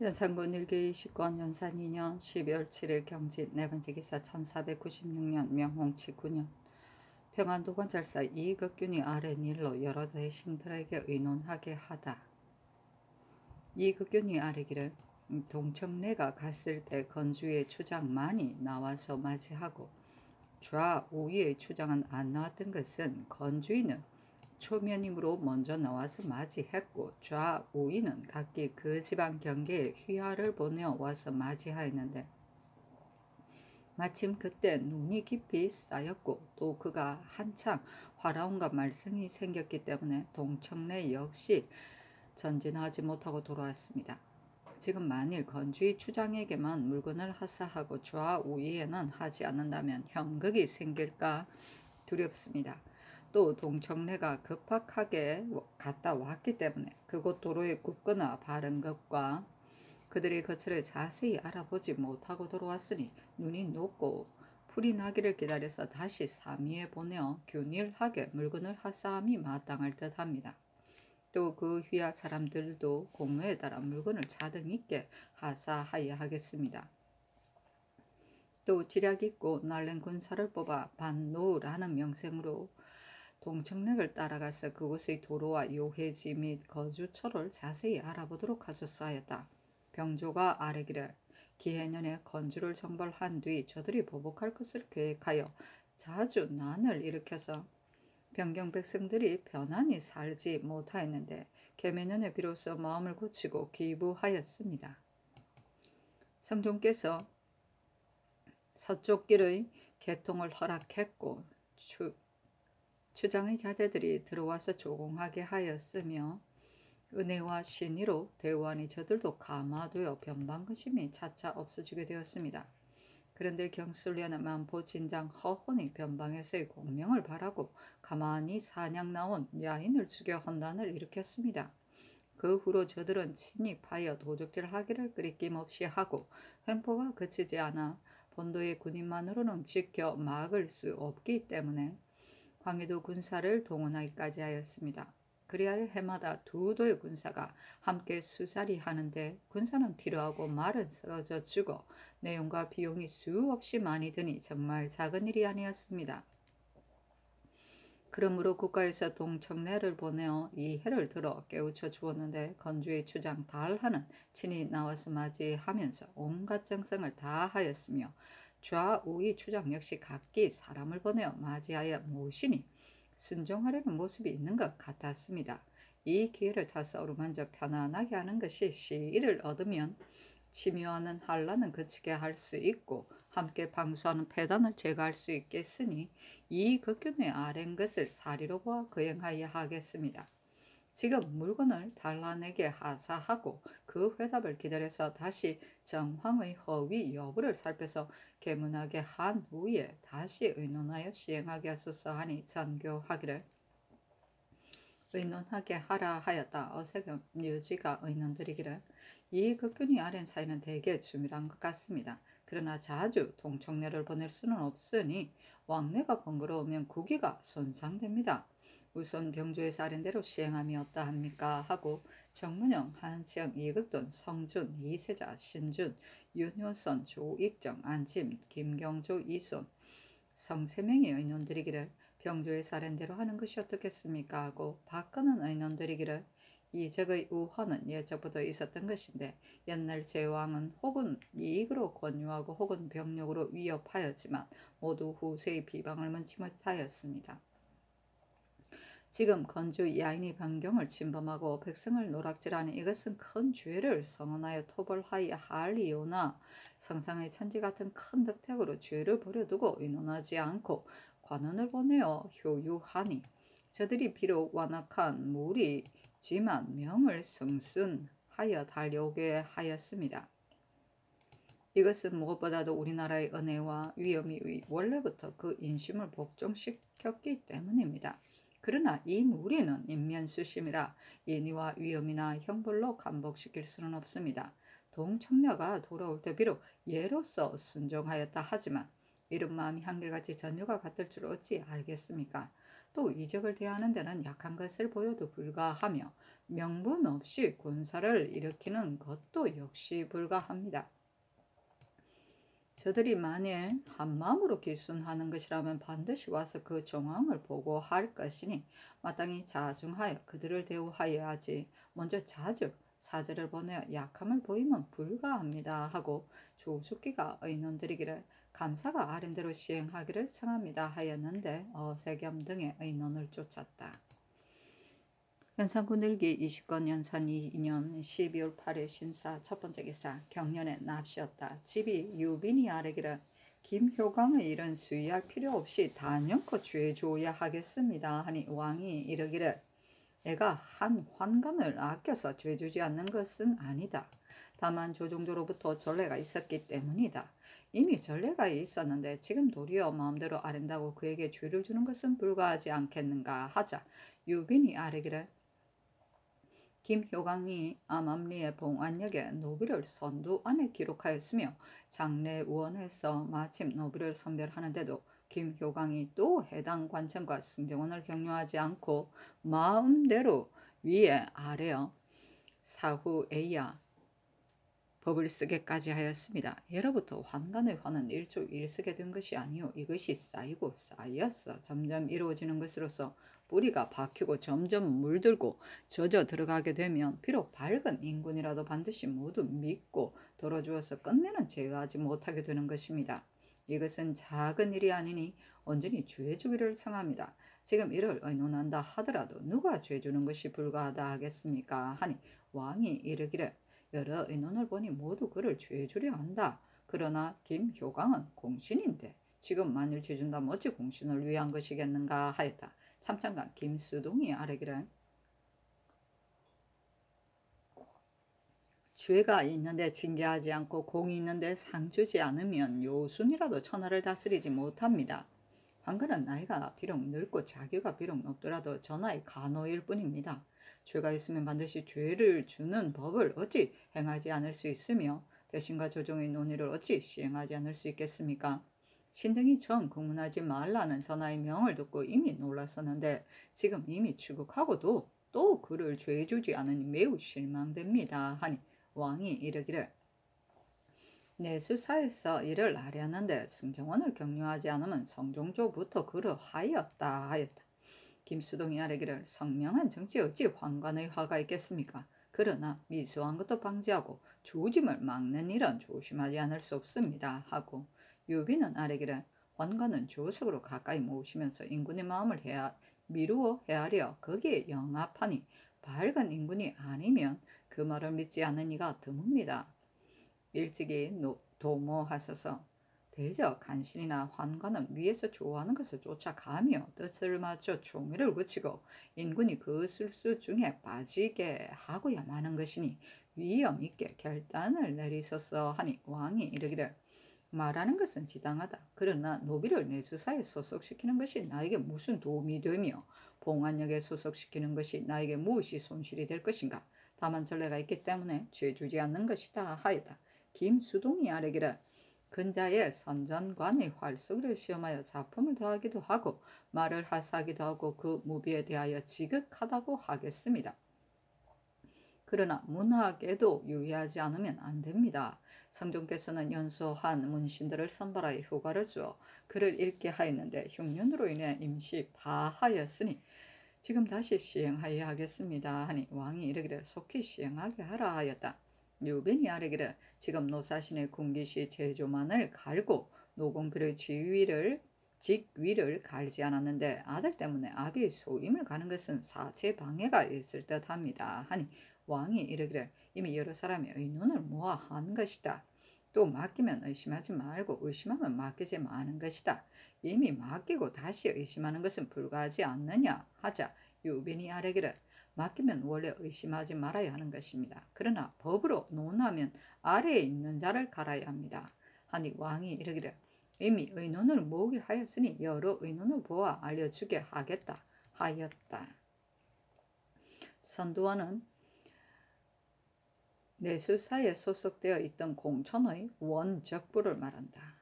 연산군 일기 29권 연산 2년 12월 7일 경진 네번째 기사 1496년 명홍치 9년 평안도관 절사 이극균이 아랜 일로 여러 대신들에게 의논하게 하다. 이극균이 아뢰기를 동청래가 갔을 때 건주의 추장만이 나와서 맞이하고 좌우의 추장은 안 나왔던 것은 건주인은 초면임으로 먼저 나와서 맞이했고 좌우위는 각기 그 지방 경계에 휘하를 보내어 와서 맞이하였는데 마침 그때 눈이 깊이 쌓였고 또 그가 한창 화라움과 말썽이 생겼기 때문에 동청래 역시 전진하지 못하고 돌아왔습니다. 지금 만일 건주의 추장에게만 물건을 하사하고 좌우위에는 하지 않는다면 형극이 생길까 두렵습니다. 또 동청래가 급박하게 갔다 왔기 때문에 그곳 도로에 굽거나 바른 것과 그들의 거처를 자세히 알아보지 못하고 돌아왔으니 눈이 녹고 풀이 나기를 기다려서 다시 삼위에 보내어 균일하게 물건을 하사함이 마땅할 듯합니다. 또 그 휘하 사람들도 공로에 따라 물건을 차등 있게 하사하여야 하겠습니다. 또 지략 있고 날랜 군사를 뽑아 반노라는 명생으로 동청래를 따라가서 그곳의 도로와 요해지 및 거주처를 자세히 알아보도록 하소서 하였다. 병조가 아뢰기를 기해년에 건주를 정벌한 뒤 저들이 보복할 것을 계획하여 자주 난을 일으켜서 변경 백성들이 편안히 살지 못하였는데 개매년에 비로소 마음을 고치고 기부하였습니다. 성종께서 서쪽 길의 개통을 허락했고 추장의 자제들이 들어와서 조공하게 하였으며 은혜와 신의로 대우하니 저들도 감화되어 변방의심이 차차 없어지게 되었습니다. 그런데 경술련은 만포 진장 허혼이 변방에서의 공명을 바라고 가만히 사냥 나온 야인을 죽여 헌단을 일으켰습니다. 그 후로 저들은 침입하여 도적질하기를 끄리낌없이 하고 횡포가 그치지 않아 본도의 군인만으로는 지켜 막을 수 없기 때문에 황해도 군사를 동원하기까지 하였습니다. 그리하여 해마다 두 도의 군사가 함께 수살이 하는데 군사는 필요하고 말은 쓰러져 죽어 내용과 비용이 수없이 많이 드니 정말 작은 일이 아니었습니다. 그러므로 국가에서 동청래를 보내어 이 해를 들어 깨우쳐 주었는데 건주의 추장 달하는 친히 나와서 맞이하면서 온갖 정성을 다하였으며 좌우의 추장 역시 각기 사람을 보내어 맞이하여 모시니 순종하려는 모습이 있는 것 같았습니다. 이 기회를 타서 어루만져 편안하게 하는 것이 시일을 얻으면 침유하는 한란은 그치게 할 수 있고 함께 방수하는 폐단을 제거할 수 있겠으니 이 극균의 아랜 것을 사리로 보아 거행하여야 하겠습니다. 지금 물건을 달란에게 하사하고 그 회답을 기다려서 다시 정황의 허위 여부를 살펴서 계문하게 한 후에 다시 의논하여 시행하게 하소서 하니 전교하기를 의논하게 하라 하였다. 어색한 묘지가 의논드리기를 이 극균이 아랜 사이는 대개 주밀한 것 같습니다. 그러나 자주 동청래를 보낼 수는 없으니 왕래가 번거로우면 국위가 손상됩니다. 우선 병조에서 아랜대로 시행함이 어떠합니까 하고 정문영, 한치영, 이극돈, 성준, 이세자, 신준, 윤효선, 조익정, 안침, 김경조, 이손 성세명이 의논드리기를 병조에서 아랜대로 하는 것이 어떻겠습니까 하고 박근은 의논드리기를 이적의 우헌은 예적부터 있었던 것인데 옛날 제왕은 혹은 이익으로 권유하고 혹은 병력으로 위협하였지만 모두 후세의 비방을 면치 못하였습니다. 지금 건주 야인이 반경을 침범하고 백성을 노락질하니 이것은 큰 죄를 성언하여 토벌하여 할리오나 성상의 천지 같은 큰 덕택으로 죄를 버려두고 의논하지 않고 관원을 보내어 효유하니 저들이 비록 완악한 무리지만 명을 성순하여 달려오게 하였습니다. 이것은 무엇보다도 우리나라의 은혜와 위엄이 원래부터 그 인심을 복종시켰기 때문입니다. 그러나 이 무리는 인면수심이라 인의와 위엄이나 형벌로 감복시킬 수는 없습니다. 동청래가 돌아올 때 비록 예로서 순종하였다 하지만 이런 마음이 한결같이 전율과 같을 줄 어찌 알겠습니까? 또 이적을 대하는 데는 약한 것을 보여도 불가하며 명분 없이 군사를 일으키는 것도 역시 불가합니다. 저들이 만일 한마음으로 기순하는 것이라면 반드시 와서 그 정황을 보고 할 것이니 마땅히 자중하여 그들을 대우하여야지 먼저 자주 사절을 보내어 약함을 보이면 불가합니다 하고 조숙기가 의논드리기를 감사가 아랜대로 시행하기를 청합니다 하였는데 어세겸 등의 의논을 쫓았다. 연산군 일기 20권 연산 2년 12월 8일 신사 첫 번째 기사 경련의 납시였다. 집이 유빈이 아뢰기를 김효광의 일은 수의할 필요 없이 단연코 죄줘야 하겠습니다 하니 왕이 이르기를 내가 한 환관을 아껴서 죄주지 않는 것은 아니다. 다만 조종조로부터 전례가 있었기 때문이다. 이미 전례가 있었는데 지금 도리어 마음대로 아랜다고 그에게 죄를 주는 것은 불가하지 않겠는가 하자 유빈이 아뢰기를 김효광이 암암리의 봉안역에 노비를 선두 안에 기록하였으며 장례우원에서 마침 노비를 선별하는데도 김효광이 또 해당 관청과 승정원을 격려하지 않고 마음대로 위에 아래어 사후 에야 법을 쓰게까지 하였습니다. 예로부터 환관의 환은 일촉일석에 된 것이 아니오 이것이 쌓이고 쌓여서 점점 이루어지는 것으로서 뿌리가 박히고 점점 물들고 젖어 들어가게 되면 비록 밝은 인군이라도 반드시 모두 믿고 덜어주어서 끝내는 제어하지 못하게 되는 것입니다. 이것은 작은 일이 아니니 온전히 죄주기를 청합니다. 지금 이를 의논한다 하더라도 누가 죄주는 것이 불가하다 하겠습니까? 하니 왕이 이르기를 여러 의논을 보니 모두 그를 죄주려 한다. 그러나 김효광은 공신인데 지금 만일 죄준다면 어찌 공신을 위한 것이겠는가 하였다. 참찬관 김수동이 아뢰기를 죄가 있는데 징계하지 않고 공이 있는데 상 주지 않으면 요순이라도 천하를 다스리지 못합니다. 황건은 나이가 비록 늙고 자기가 비록 높더라도 전하의 간호일 뿐입니다. 죄가 있으면 반드시 죄를 주는 법을 어찌 행하지 않을 수 있으며 대신과 조정의 논의를 어찌 시행하지 않을 수 있겠습니까? 신등이 전 공문하지 말라는 전하의 명을 듣고 이미 놀랐었는데 지금 이미 추국하고도 또 그를 죄 주지 않으니 매우 실망됩니다 하니 왕이 이르기를 내수사에서 이를 아뢰었는데 승정원을 격려하지 않으면 성종조부터 그러하였다 하였다. 김수동이 아뢰기를 성명한 정치에 어찌 황관의 화가 있겠습니까? 그러나 미수한 것도 방지하고 조짐을 막는 일은 조심하지 않을 수 없습니다 하고 유비는 아뢰기를 환관은 조석으로 가까이 모시면서 인군의 마음을 미루어 헤아려 거기에 영합하니 밝은 인군이 아니면 그 말을 믿지 않는 이가 드뭅니다. 일찍이 도모하셔서 대저 간신이나 환관은 위에서 좋아하는 것을 쫓아가며 뜻을 맞춰 총애를 그치고 인군이 그 술수 중에 빠지게 하고야만 하는 것이니 위엄 있게 결단을 내리소서 하니 왕이 이르기를 말하는 것은 지당하다. 그러나 노비를 내수사에 소속시키는 것이 나에게 무슨 도움이 되며 봉안역에 소속시키는 것이 나에게 무엇이 손실이 될 것인가. 다만 전례가 있기 때문에 죄 주지 않는 것이다 하였다. 김수동이 아뢰기를 근자의 선전관의 활쏘기를 시험하여 작품을 더하기도 하고 말을 하사하기도 하고 그 무비에 대하여 지극하다고 하겠습니다. 그러나 문학에도 유의하지 않으면 안 됩니다. 성종께서는 연소한 문신들을 선발하여 효과를 주어 글을 읽게 하였는데 흉년으로 인해 임시 파하였으니 지금 다시 시행하여야 하겠습니다 하니 왕이 이르기를 속히 시행하게 하라 하였다. 유빈이 아뢰기를 지금 노사신의 군기시 제조만을 갈고 노공필의 직위를 갈지 않았는데 아들 때문에 아비의 소임을 가는 것은 사체 방해가 있을 듯합니다 하니 왕이 이르기를 이미 여러 사람이 의논을 모아 한 것이다. 또 맡기면 의심하지 말고 의심하면 맡기지 마는 것이다. 이미 맡기고 다시 의심하는 것은 불가하지 않느냐 하자 유빈이 아뢰기를 맡기면 원래 의심하지 말아야 하는 것입니다. 그러나 법으로 논하면 아래에 있는 자를 갈아야 합니다. 하니 왕이 이르기를 이미 의논을 모으게 하였으니 여러 의논을 보아 알려주게 하겠다 하였다. 선두원은 내수사에 소속되어 있던 공천의 원적부를 말한다.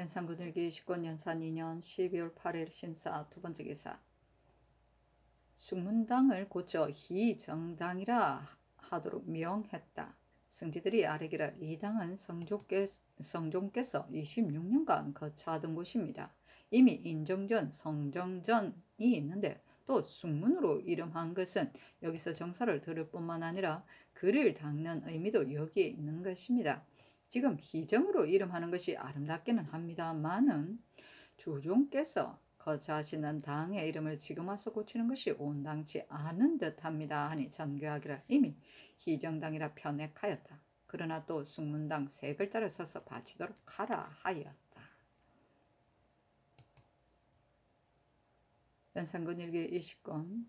연산군일기 29권 연산 2년 12월 8일 신사 두 번째 기사. 숙문당을 고쳐 희정당이라 하도록 명했다. 승지들이 아뢰기를 이 당은 성종께서 26년간 거처하던 곳입니다. 이미 인정전, 성정전이 있는데 또 숙문으로 이름한 것은 여기서 정사를 들을 뿐만 아니라 글을 닦는 의미도 여기에 있는 것입니다. 지금 희정으로 이름하는 것이 아름답기는 합니다만은 주종께서 거처하시는 당의 이름을 지금 와서 고치는 것이 온당치 않은 듯합니다 하니 전교하기를 이미 희정당이라 편액하였다. 그러나 또 숙문당 세 글자를 써서 바치도록 하라 하였다. 연산군일기 20권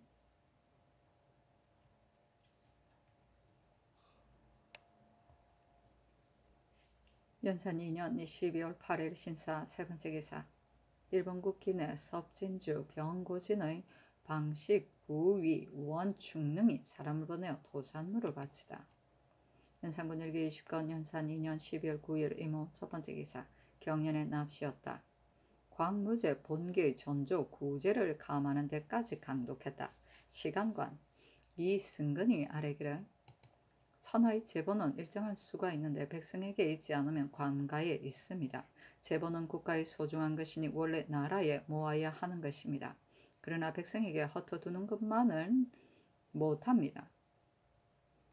연산 2년 12월 8일 신사 세 번째 기사. 일본 국기내 섭진주 병고진의 방식 부위 원충능이 사람을 보내어 도산물을 바치다. 연산군일기 20권 연산 2년 12월 9일 이모 첫 번째 기사. 경연의 납시였다. 광무제 본계의 전조 구제를 감하는 데까지 강독했다. 시간관 이승근이 아뢰기를 천하의 제보는 일정한 수가 있는데 백성에게 있지 않으면 관가에 있습니다. 제보는 국가의 소중한 것이니 원래 나라에 모아야 하는 것입니다. 그러나 백성에게 흩어두는 것만은 못합니다.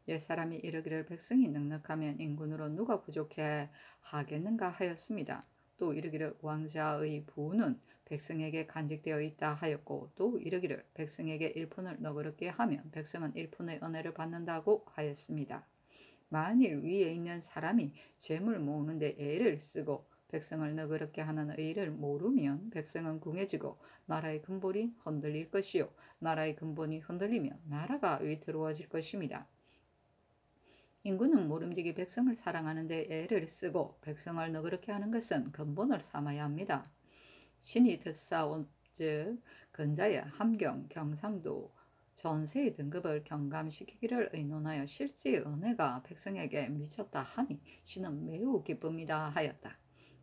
옛사람이 이르기를 백성이 넉넉하면 인군으로 누가 부족해 하겠는가 하였습니다. 또 이르기를 왕자의 부는 백성에게 간직되어 있다 하였고 또 이르기를 백성에게 일푼을 너그럽게 하면 백성은 일푼의 은혜를 받는다고 하였습니다. 만일 위에 있는 사람이 재물 모으는데 애를 쓰고 백성을 너그럽게 하는 의를 모르면 백성은 궁해지고 나라의 근본이 흔들릴 것이요 나라의 근본이 흔들리면 나라가 위태로워질 것입니다. 인구는 모름지기 백성을 사랑하는데 애를 쓰고 백성을 너그럽게 하는 것은 근본을 삼아야 합니다. 신이 듣사온 즉 근자의 함경, 경상도, 전세의 등급을 경감시키기를 의논하여 실제의 은혜가 백성에게 미쳤다 하니 신은 매우 기쁩니다 하였다.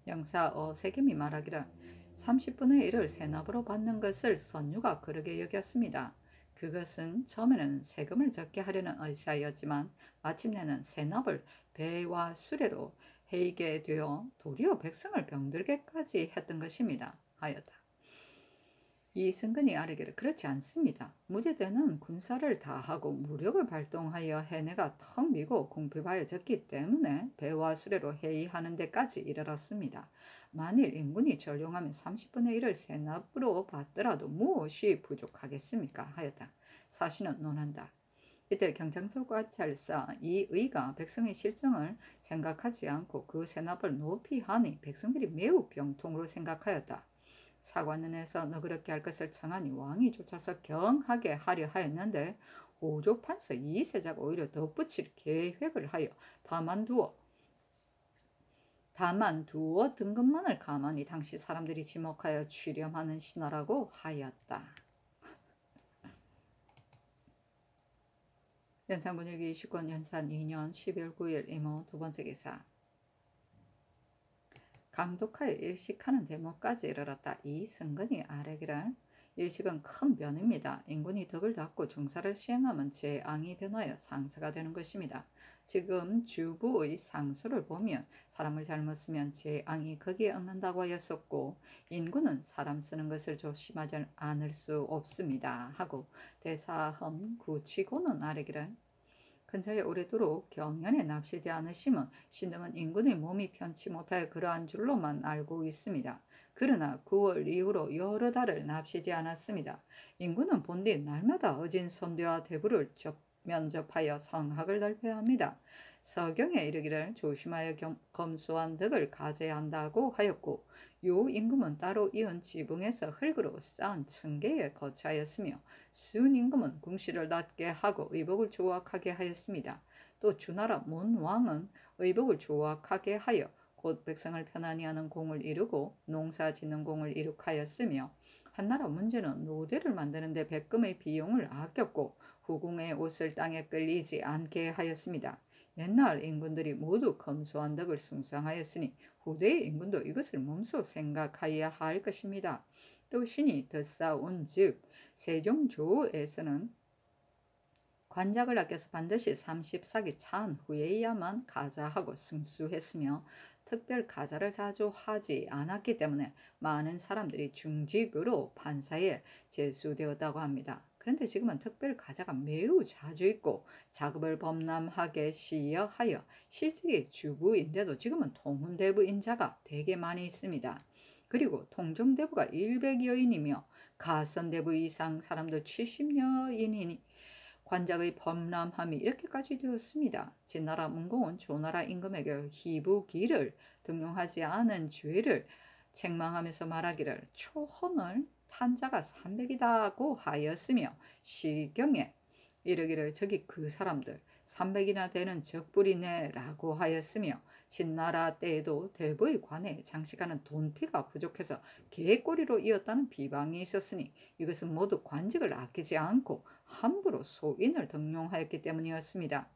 영사 어세겜이 말하기를 30분의 1을 세납으로 받는 것을 선유가 그르게 여겼습니다. 그것은 처음에는 세금을 적게 하려는 의사였지만 마침내는 세납을 배와 수레로 해이게 되어 도리어 백성을 병들게까지 했던 것입니다 하였다. 이승근이 아뢰기를 그렇지 않습니다. 무제대는 군사를 다하고 무력을 발동하여 해내가 턱 미고 궁핍하여졌기 때문에 배와 수레로 해이하는 데까지 이르렀습니다. 만일 인군이 전용하면 30분의 1을 세납으로 받더라도 무엇이 부족하겠습니까 하였다. 사신은 논한다. 이때 경장설과찰사 이의가 백성의 실정을 생각하지 않고 그 세납을 높이 하니 백성들이 매우 병통으로 생각하였다. 사관원에서 너그럽게 할 것을 청하니 왕이 쫓아서 경하게 하려 하였는데 오조판서 이세자가 오히려 덧붙일 계획을 하여 다만 두어 등급만을 감하니 당시 사람들이 지목하여 취렴하는 신하라고 하였다. 연산군일기 20권 연산 2년 12월 9일 이모 두 번째 기사. 강독하여 일식하는 대목까지 이르렀다. 이승근이 아뢰기를 일식은 큰 변입니다. 인군이 덕을 닦고 종사를 시행하면 재앙이 변하여 상서가 되는 것입니다. 지금 주부의 상수를 보면 사람을 잘못 쓰면 재앙이 거기에 얽는다고 하였었고 인군은 사람 쓰는 것을 조심하지 않을 수 없습니다 하고 대사험 구치고는 아뢰기를 근처에 오래도록 경연에 납시지 않으심은 신등은 인군의 몸이 편치 못하여 그러한 줄로만 알고 있습니다. 그러나 9월 이후로 여러 달을 납시지 않았습니다. 인군은 본디 날마다 어진 선비와 대부를 면접하여 성학을 넓혀야 합니다. 서경에 이르기를 조심하여 검소한 덕을 가져야 한다고 하였고 요 임금은 따로 이은 지붕에서 흙으로 쌓은 층계에 거처하였으며 수은 임금은 궁시를 낮게 하고 의복을 조악하게 하였습니다. 또 주나라 문왕은 의복을 조악하게 하여 곧 백성을 편안히 하는 공을 이루고 농사 짓는 공을 이룩하였으며 한나라 문제는 노대를 만드는데 백금의 비용을 아꼈고 후궁의 옷을 땅에 끌리지 않게 하였습니다. 옛날 임금들이 모두 검소한 덕을 승상하였으니 후대의 임금도 이것을 몸소 생각하여야 할 것입니다. 또 신이 덧싸운 즉 세종조에서는 관작을 아껴서 반드시 30삭이 찬 후에야만 가자하고 승수했으며 특별 가자를 자주 하지 않았기 때문에 많은 사람들이 중직으로 판사에 제수되었다고 합니다. 그런데 지금은 특별 가자가 매우 자주 있고 작업을 범람하게 시여하여 실직이 주부인데도 지금은 통훈대부인자가 되게 많이 있습니다. 그리고 통정대부가 100여인이며 가선대부 이상 사람도 70여인이니 관작의 범람함이 이렇게까지 되었습니다. 진나라 문공은 조나라 임금에게 희부기를 등용하지 않은 죄를 책망하면서 말하기를 초헌을 탄자가 300이다고 하였으며 시경에 이르기를 저기 그 사람들 300이나 되는 적불이네 라고 하였으며 진나라 때에도 대부의 관에 장식하는 돈피가 부족해서 개꼬리로 이었다는 비방이 있었으니 이것은 모두 관직을 아끼지 않고 함부로 소인을 등용하였기 때문이었습니다.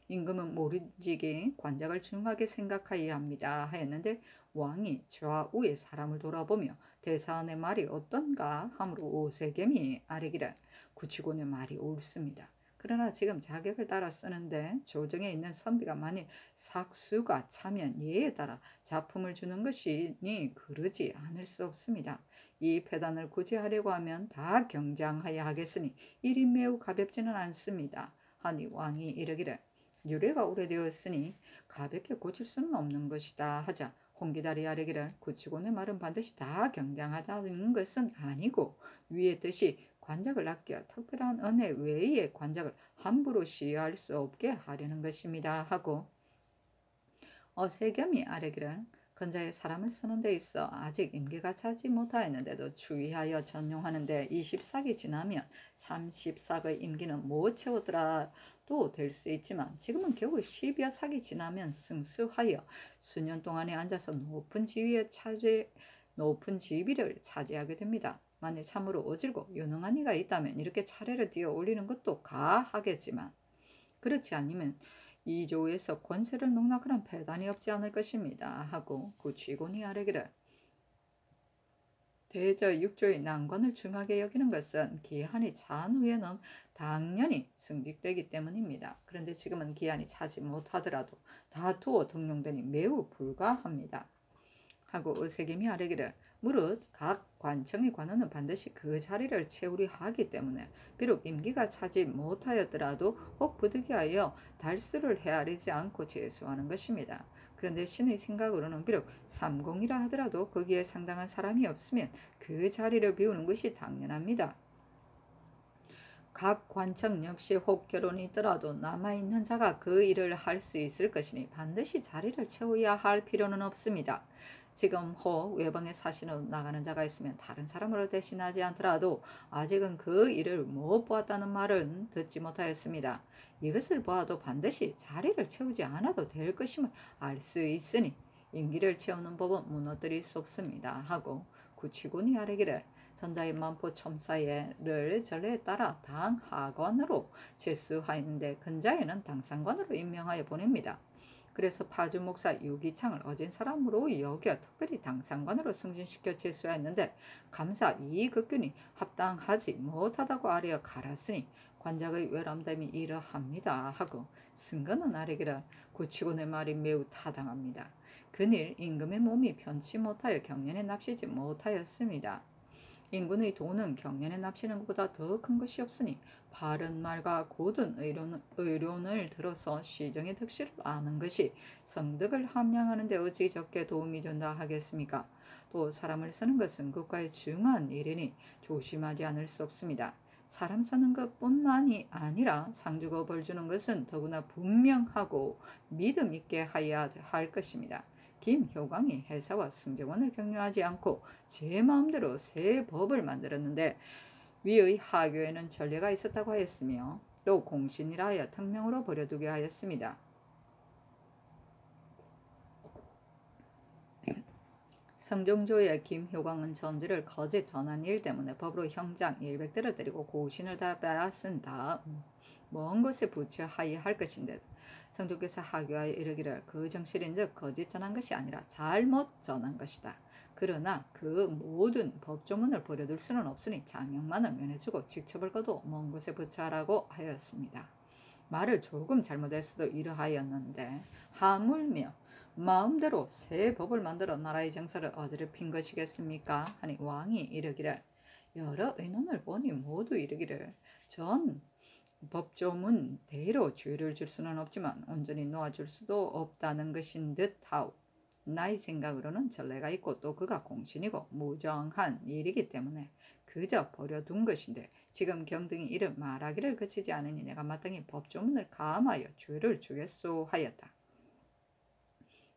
임금은 모르지기 관작을 중하게 생각하여야 합니다 하였는데 왕이 좌우의 사람을 돌아보며 대사원의 말이 어떤가 하므로 오세겸이 아뢰기를 구치곤의 말이 옳습니다. 그러나 지금 자격을 따라 쓰는데 조정에 있는 선비가 만일 삭수가 차면 예에 따라 작품을 주는 것이니 그러지 않을 수 없습니다. 이 폐단을 굳이 하려고 하면 다 경장하여야 하겠으니 일이 매우 가볍지는 않습니다. 하니 왕이 이르기를 유래가 오래되었으니 가볍게 고칠 수는 없는 것이다 하자 홍기달이 아뢰기를 구치곤의 말은 반드시 다 경장하다는 것은 아니고 위의 뜻이 관작을 아껴 특별한 은혜 외의 관작을 함부로 시여할 수 없게 하려는 것입니다 하고 어세겸이 아뢰기를 근자에 사람을 쓰는 데 있어 아직 임기가 차지 못하였는데도 추위하여 전용하는 데 20삭이 지나면 30삭의 임기는 못 채우더라도 될 수 있지만 지금은 겨우 10여 삭이 지나면 승수하여 수년 동안에 앉아서 높은 지위를 차지하게 됩니다. 만일 참으로 어질고 유능한 이가 있다면 이렇게 차례를 띄어 올리는 것도 가하겠지만 그렇지 않으면 이조에서 권세를 농락하는 폐단이 없지 않을 것입니다 하고 구치곤이 아뢰기를 대저 6조의 난관을 중하게 여기는 것은 기한이 찬 후에는 당연히 승직되기 때문입니다. 그런데 지금은 기한이 차지 못하더라도 다투어 등용되니 매우 불가합니다. 하고 의세김이 아뢰기를 무릇 각 관청의 관원은 반드시 그 자리를 채우려 하기 때문에 비록 임기가 차지 못하였더라도 혹 부득이하여 달수를 헤아리지 않고 제수하는 것입니다. 그런데 신의 생각으로는 비록 삼공이라 하더라도 거기에 상당한 사람이 없으면 그 자리를 비우는 것이 당연합니다. 각 관청 역시 혹 결혼이 있더라도 남아있는 자가 그 일을 할 수 있을 것이니 반드시 자리를 채워야 할 필요는 없습니다. 지금 혹 외방에 사신으로 나가는 자가 있으면 다른 사람으로 대신하지 않더라도 아직은 그 일을 못 보았다는 말은 듣지 못하였습니다. 이것을 보아도 반드시 자리를 채우지 않아도 될 것임을 알 수 있으니 임기를 채우는 법은 무너뜨릴 수 없습니다 하고 구치곤이 아뢰기를 전자의 만포 첨사예를 전례에 따라 당 하관으로 제수하였는데 근자에는 당상관으로 임명하여 보냅니다. 그래서 파주 목사 유기창을 어진 사람으로 여겨 특별히 당상관으로 승진시켜 제수하였는데 감사 이익급균이 합당하지 못하다고 아뢰어 갈았으니 관작의 외람됨이 이러합니다 하고 승건은 아뢰기를 구치곤의 말이 매우 타당합니다. 근일 임금의 몸이 편치 못하여 경연에 납시지 못하였습니다. 인군의 돈은 경연에 납치는 것보다 더 큰 것이 없으니 바른 말과 고든 의론을 들어서 시정의 득실을 아는 것이 성덕을 함양하는 데 어찌 적게 도움이 된다 하겠습니까? 또 사람을 쓰는 것은 국가의 중요한 일이니 조심하지 않을 수 없습니다. 사람 쓰는 것뿐만이 아니라 상주고 벌 주는 것은 더구나 분명하고 믿음 있게 하여야 할 것입니다. 김효광이 해사와 승정원을 격려하지 않고 제 마음대로 새 법을 만들었는데 위의 하교에는 전례가 있었다고 하였으며 또 공신이라 하여 특명으로 버려두게 하였습니다. 성종조의 김효광은 전지를 거짓 전한 일 때문에 법으로 형장 100대를 때리고 고신을 다 빼앗은 다음 먼 곳에 부처하여야 할 것인데 성주께서 하교하여 이르기를 그 정실인즉 거짓 전한 것이 아니라 잘못 전한 것이다. 그러나 그 모든 법조문을 버려둘 수는 없으니 장형만을 면해주고 직첩을 거두 먼 곳에 부처하라고 하였습니다. 말을 조금 잘못했어도 이러하였는데 하물며 마음대로 새 법을 만들어 나라의 정사를 어지럽힌 것이겠습니까? 하니 왕이 이르기를 여러 의논을 보니 모두 이르기를 전 법조문대로 죄를 줄 수는 없지만 온전히 놓아줄 수도 없다는 것인 듯하오. 나의 생각으로는 전례가 있고 또 그가 공신이고 무정한 일이기 때문에 그저 버려둔 것인데 지금 경등이 이를 말하기를 그치지 않으니 내가 마땅히 법조문을 감하여 죄를 주겠소 하였다.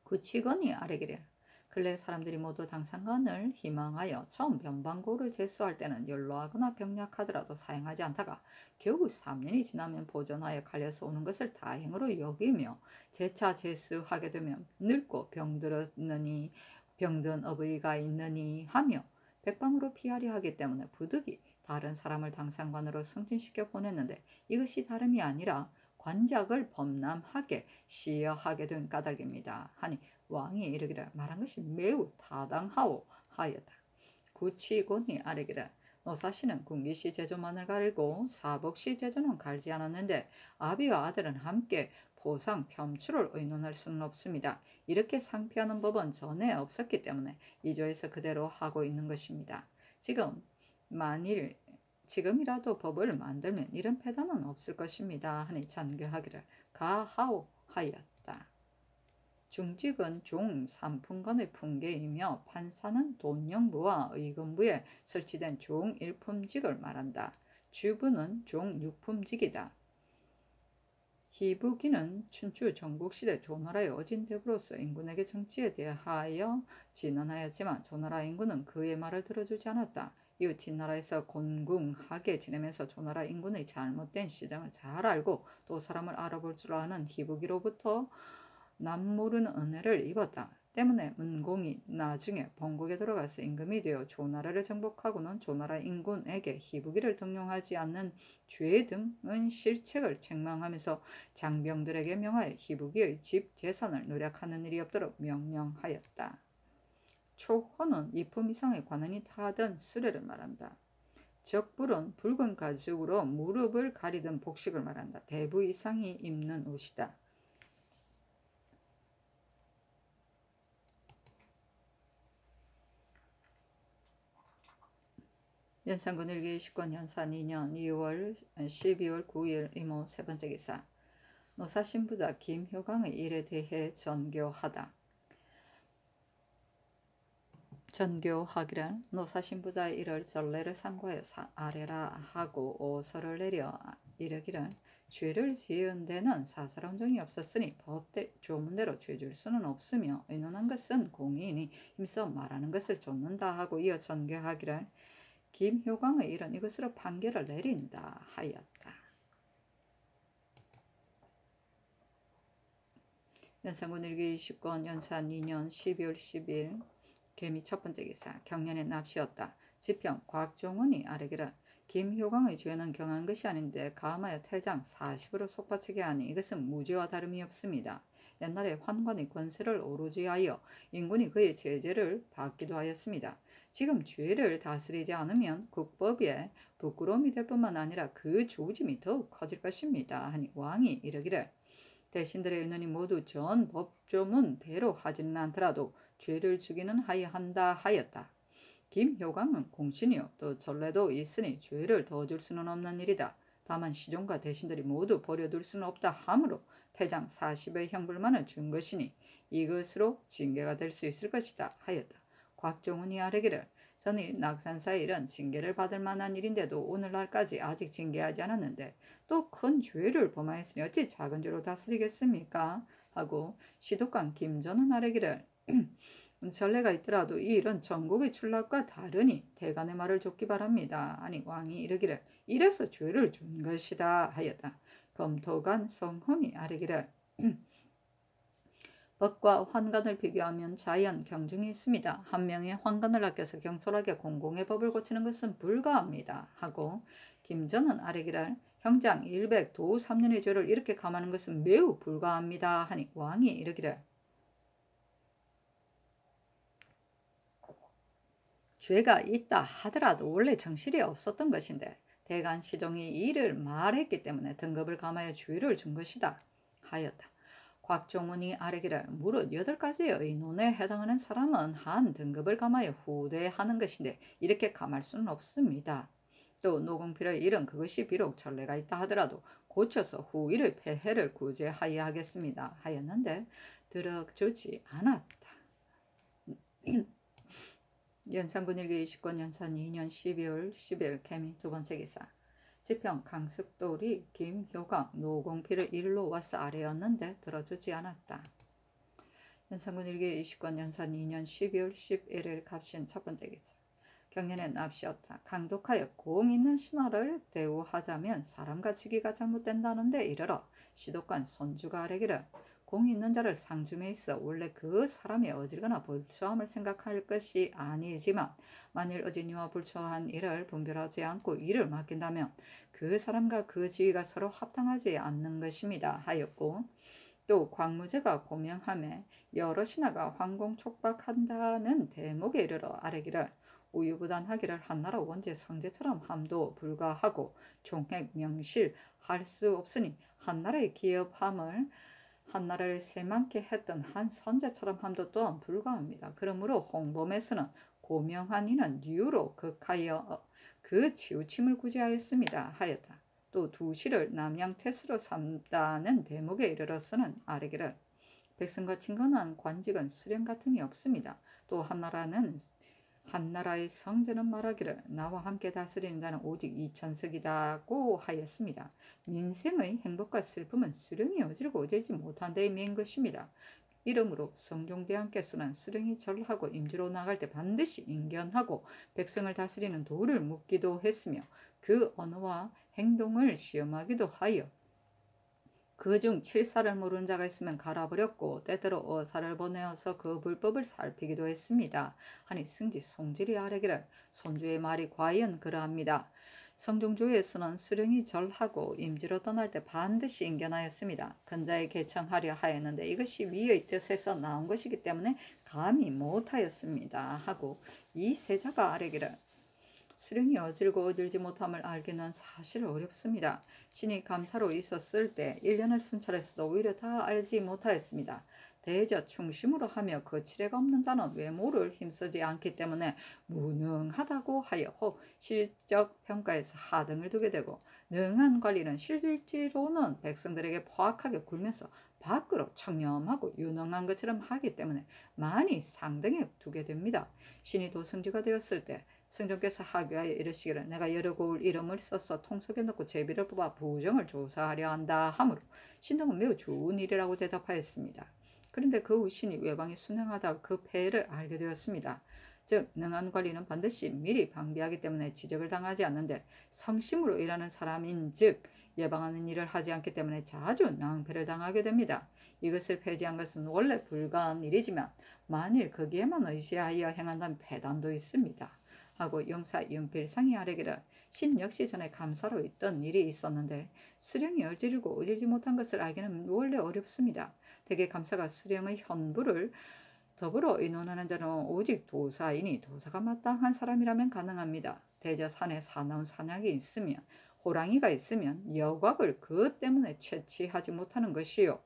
구치건이 아뢰기를 근래 사람들이 모두 당상관을 희망하여 처음 변방고를 제수할 때는 연로하거나 병약하더라도 사용하지 않다가 겨우 3년이 지나면 보존하여 갈려서 오는 것을 다행으로 여기며 재차 제수하게 되면 늙고 병든 어부가 있느니 하며 백방으로 피하려 하기 때문에 부득이 다른 사람을 당상관으로 승진시켜 보냈는데 이것이 다름이 아니라 관작을 범람하게 시여하게 된 까닭입니다. 하니 왕이 이르기를 말한 것이 매우 타당하오 하였다. 구치곤이 아뢰기를 노사시는 군기시 제조만을 갈고 사복시 제조는 갈지 않았는데 아비와 아들은 함께 보상 편추를 의논할 수는 없습니다. 이렇게 상피하는 법은 전에 없었기 때문에 이조에서 그대로 하고 있는 것입니다. 지금이라도 법을 만들면 이런 패단은 없을 것입니다. 하니 전교하기를 가하오 하였다. 중직은 종 3품간의 품계이며 판사는 돈영부와 의금부에 설치된 종 1품직을 말한다. 주부는 종 6품직이다. 희부기는 춘추 전국시대 조나라의 어진대부로서 인군에게 정치에 대하여 진언하였지만 조나라 인군은 그의 말을 들어주지 않았다. 이웃인 나라에서 곤궁하게 지내면서 조나라 인군의 잘못된 시정을 잘 알고 또 사람을 알아볼 줄 아는 희부기로부터 남모르는 은혜를 입었다. 때문에 문공이 나중에 본국에 들어가서 임금이 되어 조나라를 정복하고는 조나라 인군에게 희부기를 등용하지 않는 죄 등은 실책을 책망하면서 장병들에게 명하여 희부기의 집 재산을 누락하는 일이 없도록 명령하였다. 초호는 2품 이상의 관원이 타던 쓰레를 말한다. 적불은 붉은 가죽으로 무릎을 가리던 복식을 말한다. 대부 이상이 입는 옷이다. 연산군 일기 20권 연산 2년 12월 9일 이모 세 번째 기사. 노사신부자 김효강의 일에 대해 전교하다. 전교하기란 노사신부자의 일을 전례를 상고하여 아래라 하고 오서를 내려 이르기를 죄를 지은 데는 사사론정이 없었으니 법대 조문대로 죄 줄 수는 없으며 의논한 것은 공의이니 힘써 말하는 것을 좇는다 하고 이어 전교하기를 김효광의 일은 이것으로 판결을 내린다 하였다. 연산군 일기 20권 연산 2년 12월 10일 개미 첫 번째 기사. 경년의 납시였다. 지평 곽종원이 아뢰기를 김효광의 죄는 경한 것이 아닌데 감하여 태장 40으로 속바치게 하니 이것은 무죄와 다름이 없습니다. 옛날에 환관의 권세를 오로지 하여 인군이 그의 제재를 받기도 하였습니다. 지금 죄를 다스리지 않으면 국법에 부끄러움이 될 뿐만 아니라 그 조짐이 더욱 커질 것입니다. 하니 왕이 이르기를 대신들의 의논이 모두 전 법조문대로 하지는 않더라도 죄를 주기는 하여야 한다 하였다. 김효광은 공신이요 또 전례도 있으니 죄를 더 줄 수는 없는 일이다. 다만 시종과 대신들이 모두 버려둘 수는 없다 하므로 태장 40의 형벌만을 준 것이니 이것으로 징계가 될 수 있을 것이다 하였다. 곽종훈이 아뢰기를 전일 낙산사의 일은 징계를 받을 만한 일인데도 오늘날까지 아직 징계하지 않았는데 또 큰 죄를 범하였으니 어찌 작은 죄로 다스리겠습니까? 하고 시독관 김전은 아뢰기를 전례가 있더라도 이 일은 전국의 출납과 다르니 대간의 말을 좇기 바랍니다. 아니 왕이 이르기를 이래서 죄를 준 것이다 하였다. 검토관 성흠이 아뢰기를 법과 환관을 비교하면 자연 경중이 있습니다. 한 명의 환관을 아껴서 경솔하게 공공의 법을 고치는 것은 불가합니다. 하고 김전은 아뢰기를 형장 100 도 3년의 죄를 이렇게 감하는 것은 매우 불가합니다 하니 왕이 이르기를 죄가 있다 하더라도 원래 정실이 없었던 것인데 대간 시종이 이를 말했기 때문에 등급을 감하여 주의를 준 것이다 하였다. 곽종문이 아뢰기를 무릇 8가지의 의논에 해당하는 사람은 한 등급을 감하여 후대하는 것인데 이렇게 감할 수는 없습니다. 또 노공필의 일은 그것이 비록 전례가 있다 하더라도 고쳐서 후일의 폐해를 구제하여야 하겠습니다 하였는데 들어주지 않았다. 연산군 일기 20권 연산 2년 12월 10일 개미 두 번째 기사. 지평 강숙돌이 김효광 노공필의 일로 와서 아뢰었는데 들어주지 않았다. 연산군 일기 20권 연산 2년 12월 11일 갑신 첫 번째 기사. 경년에 납시었다. 강독하여 공 있는 신하를 대우하자면 사람과 지기가 잘못된다는데 이르러 시독관 손주가 아뢰기를 공 있는 자를 상중에 있어 원래 그 사람이 어질거나 불초함을 생각할 것이 아니지만 만일 어진이와 불초한 일을 분별하지 않고 일을 맡긴다면 그 사람과 그 지위가 서로 합당하지 않는 것입니다 하였고 또 광무제가 고명함에 여러 신하가 황공 촉박한다는 대목에 이르러 아뢰기를 우유부단하기를 한나라 원제 성제처럼 함도 불가하고 종획 명실할 수 없으니 한나라의 기업함을 한나라를 세만케 했던 한 선제처럼 함도 또한 불가합니다. 그러므로 홍범에서는 고명한 이는 유로 극하여 그 치우침을 구제하였습니다 하였다. 또 두시를 남양태수로 삼다는 대목에 이르러서는 아뢰기를 백성과 친근한 관직은 수령 같음이 없습니다. 또 한나라의 성제는 말하기를 나와 함께 다스리는 자는 오직 이천석이다고 하였습니다. 민생의 행복과 슬픔은 수령이 어질고 어질지 못한 데에 메인 것입니다. 이러므로 성종대왕께서는 수령이 절하고 임주로 나갈 때 반드시 인견하고 백성을 다스리는 도를 묻기도 했으며 그 언어와 행동을 시험하기도 하여 그중 칠사를 모르는 자가 있으면 갈아버렸고 때때로 어사를 보내어서 그 불법을 살피기도 했습니다. 하니 승지 송질이 아뢰기를 손주의 말이 과연 그러합니다. 성종조에서는 수령이 절하고 임지로 떠날 때 반드시 인견하였습니다. 근자에 개청하려 하였는데 이것이 위의 뜻에서 나온 것이기 때문에 감히 못하였습니다. 하고 이 세자가 아뢰기를 수령이 어질고 어질지 못함을 알기는 사실 어렵습니다. 신이 감사로 있었을 때 1년을 순찰했어도 오히려 다 알지 못하였습니다. 대저 충심으로 하며 거칠애가 없는 자는 외모를 힘쓰지 않기 때문에 무능하다고 하여 혹 실적 평가에서 하등을 두게 되고 능한 관리는 실질로는 백성들에게 포악하게 굴면서 밖으로 청렴하고 유능한 것처럼 하기 때문에 많이 상등에 두게 됩니다. 신이 도승지가 되었을 때 승종께서 하교하여 이르시기를 내가 여러 고을 이름을 써서 통속에 넣고 제비를 뽑아 부정을 조사하려 한다 하므로 신동은 매우 좋은 일이라고 대답하였습니다. 그런데 그 후 신이 외방에 순행하다가 그 폐해를 알게 되었습니다. 즉 능한 관리는 반드시 미리 방비하기 때문에 지적을 당하지 않는데 성심으로 일하는 사람인 즉 예방하는 일을 하지 않기 때문에 자주 낭패를 당하게 됩니다. 이것을 폐지한 것은 원래 불가한 일이지만 만일 거기에만 의지하여 행한다면 폐단도 있습니다. 하고 영사 윤필상이 아뢰기를 신 역시 전에 감사로 있던 일이 있었는데 수령이 어질고 어질지 못한 것을 알기는 원래 어렵습니다. 대개 감사가 수령의 현부를 더불어 의논하는 자는 오직 도사이니 도사가 마땅한 사람이라면 가능합니다. 대저 산에 사나운 산약이 있으면 호랑이가 있으면 여곽을 그 때문에 채취하지 못하는 것이요.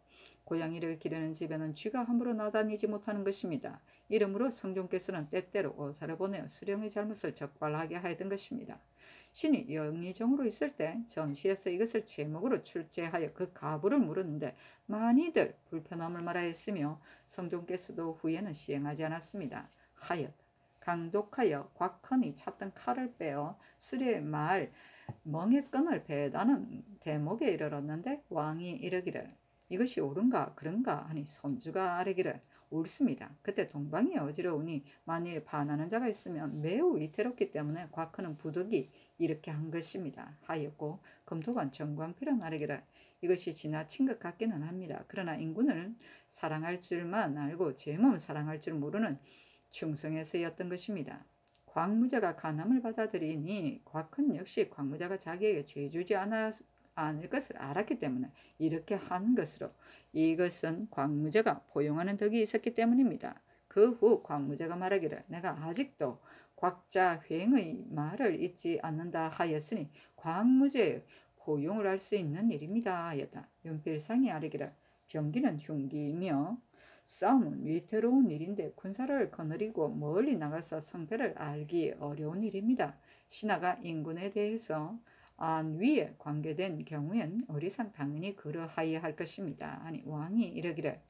고양이를 기르는 집에는 쥐가 함부로 나다니지 못하는 것입니다. 이러므로 성종께서는 때때로 어사를 보내어 수령의 잘못을 적발하게 하였던 것입니다. 신이 영의정으로 있을 때 전시에서 이것을 제목으로 출제하여 그 가부를 물었는데 많이들 불편함을 말하였으며 성종께서도 후에는 시행하지 않았습니다. 하였다. 강독하여 곽헌이 찾던 칼을 빼어 수레의 말 멍에 끈을 베다는 대목에 이르렀는데 왕이 이르기를 이것이 옳은가 그런가 하니 손주가 아뢰기를 옳습니다. 그때 동방이 어지러우니 만일 반하는 자가 있으면 매우 위태롭기 때문에 곽헌은 부득이 이렇게 한 것입니다. 하였고 검도관 정광필은 아뢰기를 이것이 지나친 것 같기는 합니다. 그러나 인군을 사랑할 줄만 알고 제 몸을 사랑할 줄 모르는 충성에서였던 것입니다. 광무자가 간함을 받아들이니 곽헌 역시 광무자가 자기에게 죄 주지 않을 것을 알았기 때문에 이렇게 하는 것으로, 이것은 광무제가 포용하는 덕이 있었기 때문입니다. 그 후 광무제가 말하기를 내가 아직도 곽자회행의 말을 잊지 않는다 하였으니 광무제의 포용을 할 수 있는 일입니다 하였다. 윤필상이 아뢰기를 병기는 흉기이며 싸움은 위태로운 일인데 군사를 거느리고 멀리 나가서 성패를 알기 어려운 일입니다. 신하가 인군에 대해서 안위에 관계된 경우엔 어리상 당연히 그러하여야 할 것입니다. 아니 왕이 이르기를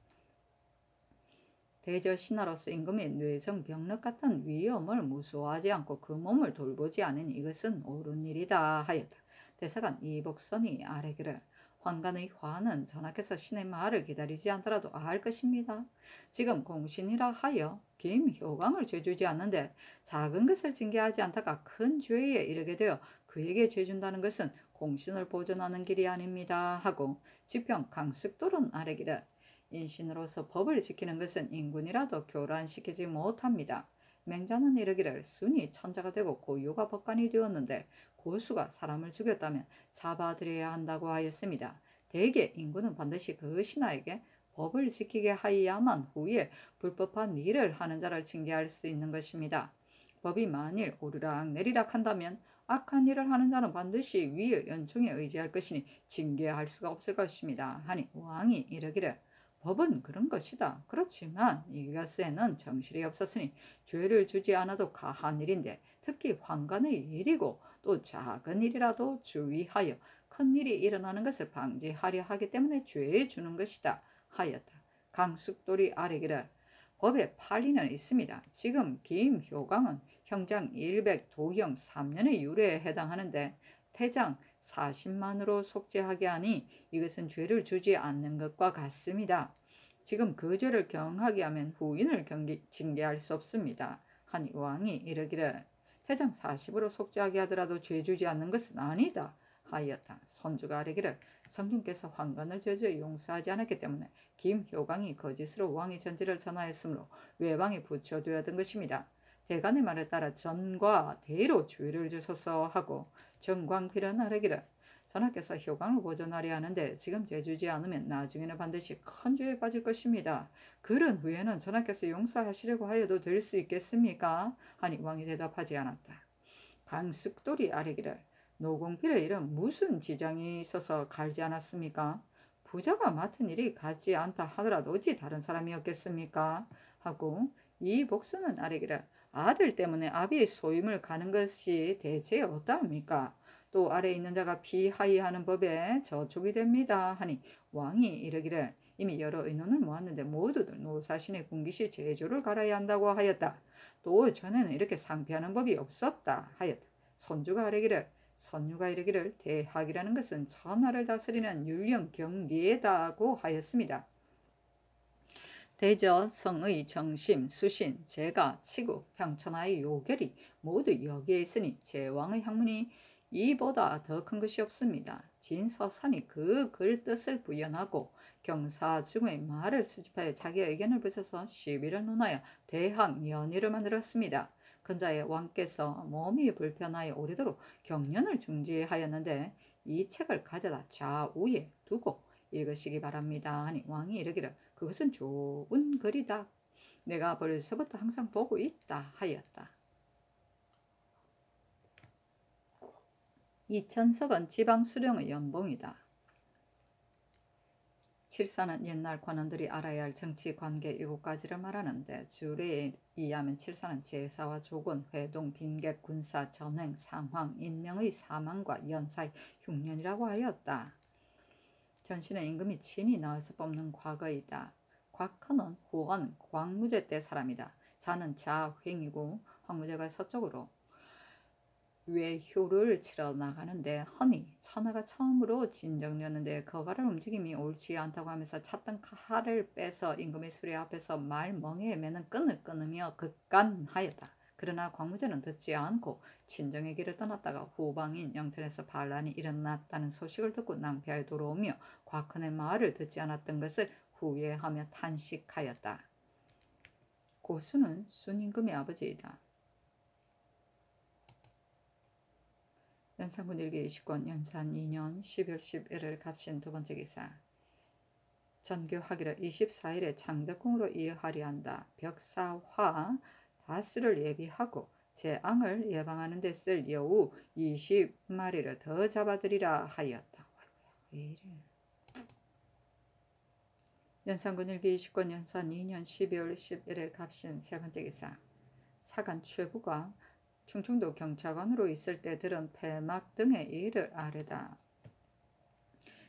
대저 신하로서 임금의 뇌성 병력 같은 위험을 무서워하지 않고 그 몸을 돌보지 않으니 이것은 옳은 일이다 하였다. 대사관 이복선이 아뢰기를 환관의 화는 전하께서 신의 말을 기다리지 않더라도 알 것입니다. 지금 공신이라 하여 김효광을 죄주지 않는데 작은 것을 징계하지 않다가 큰 죄에 이르게 되어 그에게 죄준다는 것은 공신을 보존하는 길이 아닙니다 하고 지평 강습도론 아뢰기를 인신으로서 법을 지키는 것은 인군이라도 교란시키지 못합니다. 맹자는 이르기를 순이 천자가 되고 고유가 법관이 되었는데 고수가 사람을 죽였다면 잡아들여야 한다고 하였습니다. 대개 인군은 반드시 그 신하에게 법을 지키게 하여야만 후에 불법한 일을 하는 자를 징계할 수 있는 것입니다. 법이 만일 오르락 내리락 한다면 악한 일을 하는 자는 반드시 위의 연총에 의지할 것이니 징계할 수가 없을 것입니다. 하니 왕이 이르기를 법은 그런 것이다. 그렇지만 이것에는 정실이 없었으니 죄를 주지 않아도 가한 일인데 특히 환관의 일이고 또 작은 일이라도 주의하여 큰 일이 일어나는 것을 방지하려 하기 때문에 죄에 주는 것이다 하였다. 강숙돌이 아뢰기를 법에 판리는 있습니다. 지금 김효광은 형장 100 도형 3년의 유례에 해당하는데 태장 40만으로 속죄하게 하니 이것은 죄를 주지 않는 것과 같습니다. 지금 그 죄를 경하게 하면 후인을 징계할 수 없습니다. 하니 왕이 이르기를 태장 40으로 속죄하게 하더라도 죄 주지 않는 것은 아니다 하였다. 선주가 아뢰기를 성중께서 환관을 저지어 용서하지 않았기 때문에 김효광이 거짓으로 왕의 전지를 전하였으므로 외방이 부처되었던 것입니다. 대간의 말에 따라 전과 대로 죄를 주소서 하고 정광필은 아뢰기를 전하께서 효광을 보존하려 하는데 지금 죄주지 않으면 나중에는 반드시 큰 죄에 빠질 것입니다. 그런 후에는 전하께서 용서하시려고 하여도 될 수 있겠습니까? 하니 왕이 대답하지 않았다. 강숙돌이 아뢰기를 노공필의 일은 무슨 지장이 있어서 갈지 않았습니까? 부자가 맡은 일이 같지 않다 하더라도 어찌 다른 사람이었겠습니까? 하고 이 복수는 아뢰기를 아들 때문에 아비의 소임을 가는 것이 대체 어떠합니까? 또 아래에 있는 자가 피하이하는 법에 저촉이 됩니다. 하니 왕이 이르기를 이미 여러 의논을 모았는데 모두들 노사신의 군기시 제조를 갈아야 한다고 하였다. 또 전에는 이렇게 상피하는 법이 없었다 하였다. 선주가 이르기를 대학이라는 것은 천하를 다스리는 율령 경리에다고 하였습니다. 대저, 성의, 정심, 수신, 제가, 치구, 평천하의 요결이 모두 여기에 있으니 제왕의 학문이 이보다 더 큰 것이 없습니다. 진서산이 그 글 뜻을 부연하고 경사중의 말을 수집하여 자기 의견을 붙여서 시비를 논하여 대학 연의를 만들었습니다. 근자의 왕께서 몸이 불편하여 오래도록 경련을 중지하였는데 이 책을 가져다 좌우에 두고 읽으시기 바랍니다. 하니 왕이 이르기를 그것은 좋은 글이다. 내가 벌써부터 항상 보고 있다 하였다. 이천석은 지방수령의 연봉이다. 칠사는 옛날 관원들이 알아야 할 정치 관계 7가지를 말하는데 주례에 의하면 칠사는 제사와 조건, 회동, 빈객, 군사, 전횡, 상황, 인명의 사망과 연사의 흉년이라고 하였다. 전신의 임금이 친히 나와서 뽑는 과거이다. 곽헌은 후헌 광무제 때 사람이다. 자는 자횡이고 황무제가 서쪽으로 외효를 치러 나가는데 헌이 천하가 처음으로 진정되었는데 거가를 움직임이 옳지 않다고 하면서 찼던 칼을 빼서 임금의 수레 앞에서 말멍에 매는 끈을 끊으며 극간하였다. 그러나 광무제는 듣지 않고 친정의 길을 떠났다가 후방인 영천에서 반란이 일어났다는 소식을 듣고 낭패하여 돌아오며 곽헌의 말을 듣지 않았던 것을 후회하며 탄식하였다. 고수는 순임금의 아버지이다. 연산군 일기 20권 연산 2년 12월 11일 갑신 두 번째 기사. 전교하기를 24일에 장덕궁으로 이어하려 한다. 벽사화 다스를 예비하고 재앙을 예방하는 데 쓸 여우 20마리를 더 잡아들이라 하였다. 왜 이래? 연산군 일기 20권 연산 2년 12월 11일 갑신 세 번째 기사. 사간 최부가 충청도 경찰관으로 있을 때 들은 폐막 등의 일을 아뢰다.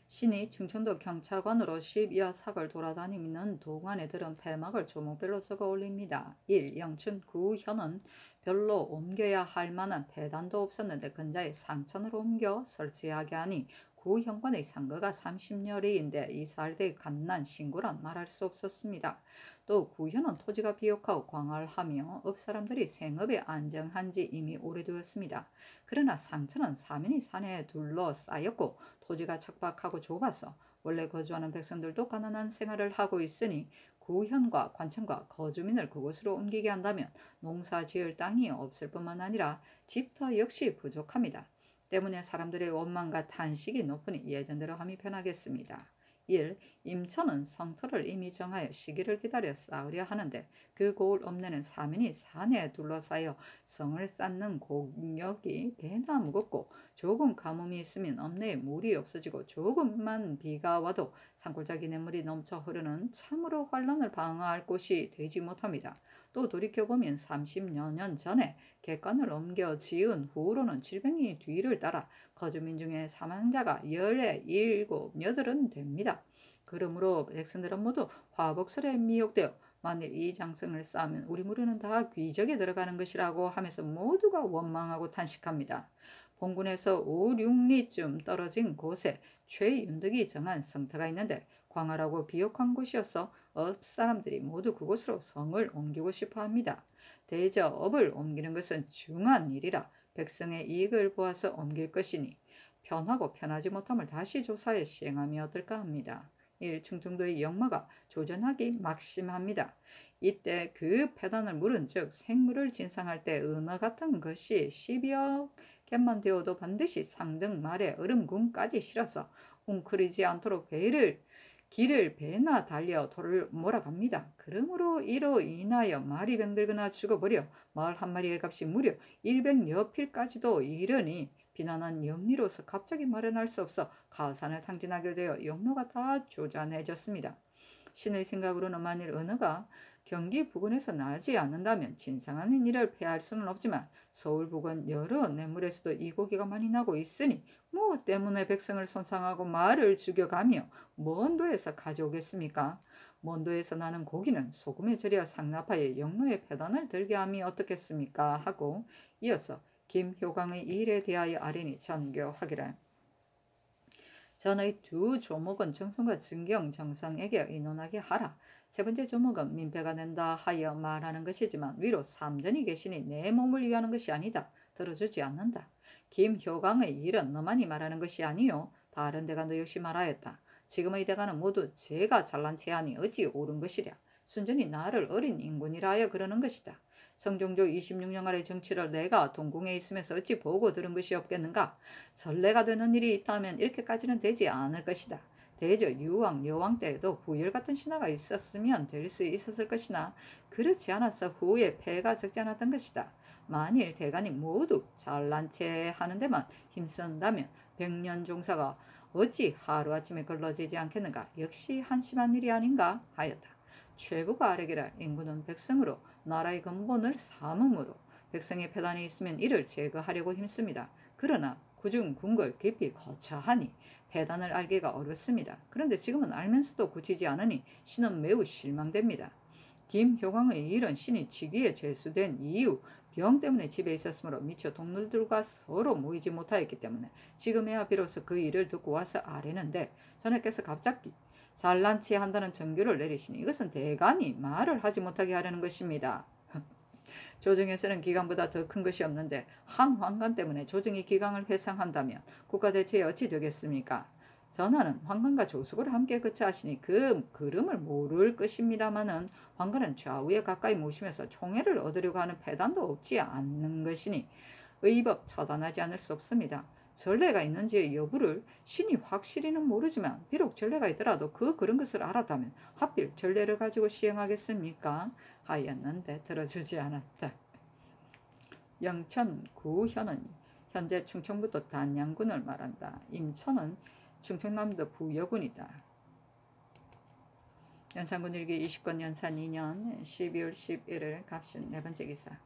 신이 충청도 경찰관으로 10여 sak을 돌아다니는 동안에 들은 폐막을 조목별로 적어 올립니다. 1. 영춘 구현은 별로 옮겨야 할 만한 폐단도 없었는데 근자에 상천으로 옮겨 설치하게 하니 구현관의 상거가 30여리인데 이사할때 갓난 신고란 말할 수 없었습니다. 또 구현은 토지가 비옥하고 광활하며 업사람들이 생업에 안정한 지 이미 오래되었습니다. 그러나 상천은 사면이 산에 둘러싸였고 토지가 척박하고 좁아서 원래 거주하는 백성들도 가난한 생활을 하고 있으니 구현과 관청과 거주민을 그곳으로 옮기게 한다면 농사 지을 땅이 없을 뿐만 아니라 집터 역시 부족합니다. 때문에 사람들의 원망과 탄식이 높으니 예전대로 함이 편하겠습니다. 1. 임천은 성터를 이미 정하여 시기를 기다려 쌓으려 하는데 그 고을 읍내는 사면이 산에 둘러싸여 성을 쌓는 공력이 배나 무겁고 조금 가뭄이 있으면 읍내에 물이 없어지고 조금만 비가 와도 산골짜기 냇물이 넘쳐 흐르는 참으로 환란을 방어할 곳이 되지 못합니다. 또 돌이켜보면 30여 년 전에 객관을 옮겨 지은 후로는 질병이 뒤를 따라 거주민 중에 사망자가 17, 8은 됩니다. 그러므로 백성들은 모두 화복설에 미혹되어 만일 이 장성을 쌓으면 우리 무리는 다 귀적에 들어가는 것이라고 하면서 모두가 원망하고 탄식합니다. 본군에서 5, 6리쯤 떨어진 곳에 최윤덕이 정한 성터가 있는데 광활하고 비옥한 곳이어서 업 사람들이 모두 그곳으로 성을 옮기고 싶어 합니다. 대저 업을 옮기는 것은 중한 일이라 백성의 이익을 보아서 옮길 것이니 편하고 편하지 못함을 다시 조사해 시행하면 어떨까 합니다. 1. 충청도의 역마가 조전하기 막심합니다. 이때 그 폐단을 물은 즉 생물을 진상할 때 은어 같은 것이 10여 갯만 되어도 반드시 상등 말에 얼음군까지 실어서 웅크리지 않도록 길을 배나 달려 돌을 몰아갑니다. 그러므로 이로 인하여 말이 병들거나 죽어버려 마을 한 마리의 값이 무려 100여 필까지도 이르니 비난한 영리로서 갑자기 마련할 수 없어 가산을 탕진하게 되어 영로가 다 조잔해졌습니다. 신의 생각으로는 만일 은어가 경기 부근에서 나지 않는다면 진상하는 일을 패할 수는 없지만 서울 부근 여러 냇물에서도 이 고기가 많이 나고 있으니 뭐 때문에 백성을 손상하고 말을 죽여가며 먼 도에서 가져오겠습니까? 먼 도에서 나는 고기는 소금에 절여 상납하여 영로의 폐단을 들게 함이 어떻겠습니까? 하고 이어서 김효광의 일에 대하여 아뢰니 전교하기를 전의 두 조목은 정성과 증경 정성에게 의논하게 하라. 세 번째 조목은 민폐가 된다 하여 말하는 것이지만 위로 삼전이 계시니 내 몸을 위하는 것이 아니다. 들어주지 않는다. 김효광의 일은 너만이 말하는 것이 아니요 다른 대간도 역시 말하였다. 지금의 대간은 모두 제가 잘난 체하니 어찌 옳은 것이랴. 순전히 나를 어린 인군이라 하여 그러는 것이다. 성종조 26년 아래 정치를 내가 동궁에 있으면서 어찌 보고 들은 것이 없겠는가? 전례가 되는 일이 있다면 이렇게까지는 되지 않을 것이다. 대저 유왕, 여왕 때에도 부열 같은 신하가 있었으면 될 수 있었을 것이나 그렇지 않아서 후에 폐가 적지 않았던 것이다. 만일 대간이 모두 잘난 체 하는 데만 힘쓴다면 백년 종사가 어찌 하루아침에 걸러지지 않겠는가? 역시 한심한 일이 아닌가 하였다. 최부가 아뢰기를 인구는 백성으로 나라의 근본을 삼음으로 백성의 폐단이 있으면 이를 제거하려고 힘씁니다. 그러나 그중 궁궐 깊이 거처하니 폐단을 알기가 어렵습니다. 그런데 지금은 알면서도 고치지 않으니 신은 매우 실망됩니다. 김효광의 일은 신이 직위에 제수된 이유 병 때문에 집에 있었으므로 미처 동료들과 서로 모이지 못하였기 때문에 지금에야 비로소 그 일을 듣고 와서 아뢰는데 전하께서 갑자기 잘난 체 한다는 정규를 내리시니 이것은 대간이 말을 하지 못하게 하려는 것입니다. 조정에서는 기강보다 더 큰 것이 없는데 한 환관 때문에 조정이 기강을 회상한다면 국가 대체에 어찌 되겠습니까? 전하는 환관과 조숙을 함께 거처하시니 그 그름을 모를 것입니다마는 환관은 좌우에 가까이 모시면서 총애를 얻으려고 하는 패단도 없지 않는 것이니 의법 처단하지 않을 수 없습니다. 전례가 있는지의 여부를 신이 확실히는 모르지만 비록 전례가 있더라도 그런 것을 알았다면 하필 전례를 가지고 시행하겠습니까? 하였는데 들어주지 않았다. 영천 구현은 현재 충청북도 단양군을 말한다. 임천은 충청남도 부여군이다. 연산군 일기 20권 연산 2년 12월 11일 갑신 네 번째 기사.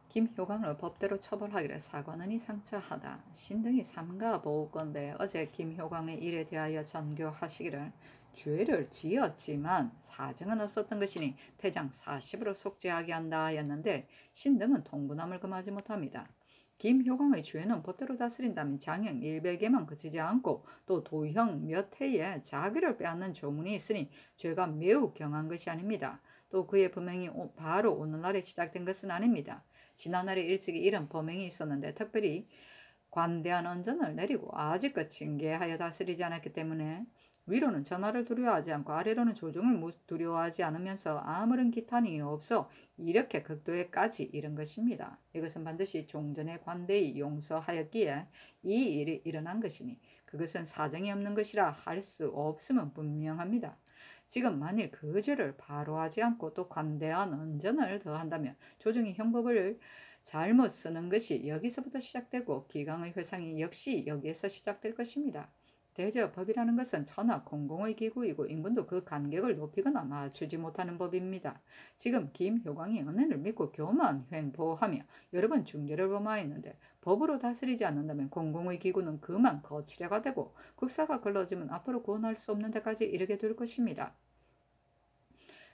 김효광을 법대로 처벌하기를 사관원이 상처하다. 신등이 삼가 보건대 어제 김효광의 일에 대하여 전교하시기를 죄를 지었지만 사정은 없었던 것이니 태장 40으로 속죄하게 한다 하였는데 신등은 통분함을 금하지 못합니다. 김효광의 죄는 법대로 다스린다면 장형 100에만 그치지 않고 또 도형 몇 해에 자기를 빼앗는 조문이 있으니 죄가 매우 경한 것이 아닙니다. 또 그의 범행이 바로 오늘날에 시작된 것은 아닙니다. 지난날에 일찍이 이런 범행이 있었는데 특별히 관대한 언전을 내리고 아직껏 징계하여 다스리지 않았기 때문에 위로는 전하를 두려워하지 않고 아래로는 조정을 두려워하지 않으면서 아무런 기탄이 없어 이렇게 극도에까지 이른 것입니다. 이것은 반드시 종전의 관대히 용서하였기에 이 일이 일어난 것이니 그것은 사정이 없는 것이라 할 수 없음은 분명합니다. 지금 만일 그 죄를 바로 하지 않고 또 관대한 언전을 더한다면 조정이 형법을 잘못 쓰는 것이 여기서부터 시작되고 기강의 회상이 역시 여기에서 시작될 것입니다. 대저법이라는 것은 천하 공공의 기구이고 인군도 그 간격을 높이거나 낮추지 못하는 법입니다. 지금 김효광이 은혜를 믿고 교만 횡포하며 여러 번 중죄를 범하였는데 법으로 다스리지 않는다면 공공의 기구는 그만 거칠애가 되고 국사가 걸러지면 앞으로 구원할 수 없는 데까지 이르게 될 것입니다.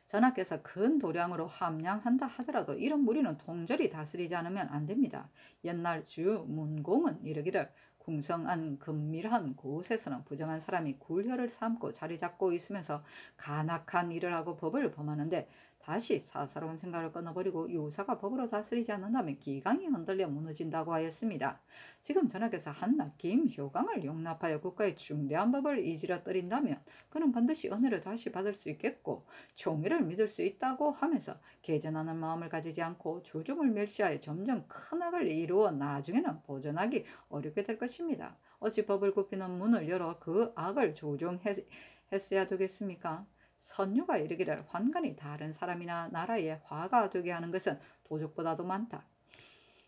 전하께서 큰 도량으로 함량한다 하더라도 이런 무리는 통절히 다스리지 않으면 안 됩니다. 옛날 주 문공은 이르기를 궁성한 금밀한 곳에서는 부정한 사람이 굴혈을 삼고 자리 잡고 있으면서 간악한 일을 하고 법을 범하는데 다시 사사로운 생각을 끊어버리고 유사가 법으로 다스리지 않는다면 기강이 흔들려 무너진다고 하였습니다. 지금 전하께서 한낱 김효광을 용납하여 국가의 중대한 법을 이지러뜨린다면 그는 반드시 은혜를 다시 받을 수 있겠고 총의를 믿을 수 있다고 하면서 개전하는 마음을 가지지 않고 조종을 멸시하여 점점 큰 악을 이루어 나중에는 보존하기 어렵게 될 것입니다. 어찌 법을 굽히는 문을 열어 그 악을 조종했어야 되겠습니까? 선유가 이르기를 환관이 다른 사람이나 나라에 화가 되게 하는 것은 도적보다도 많다.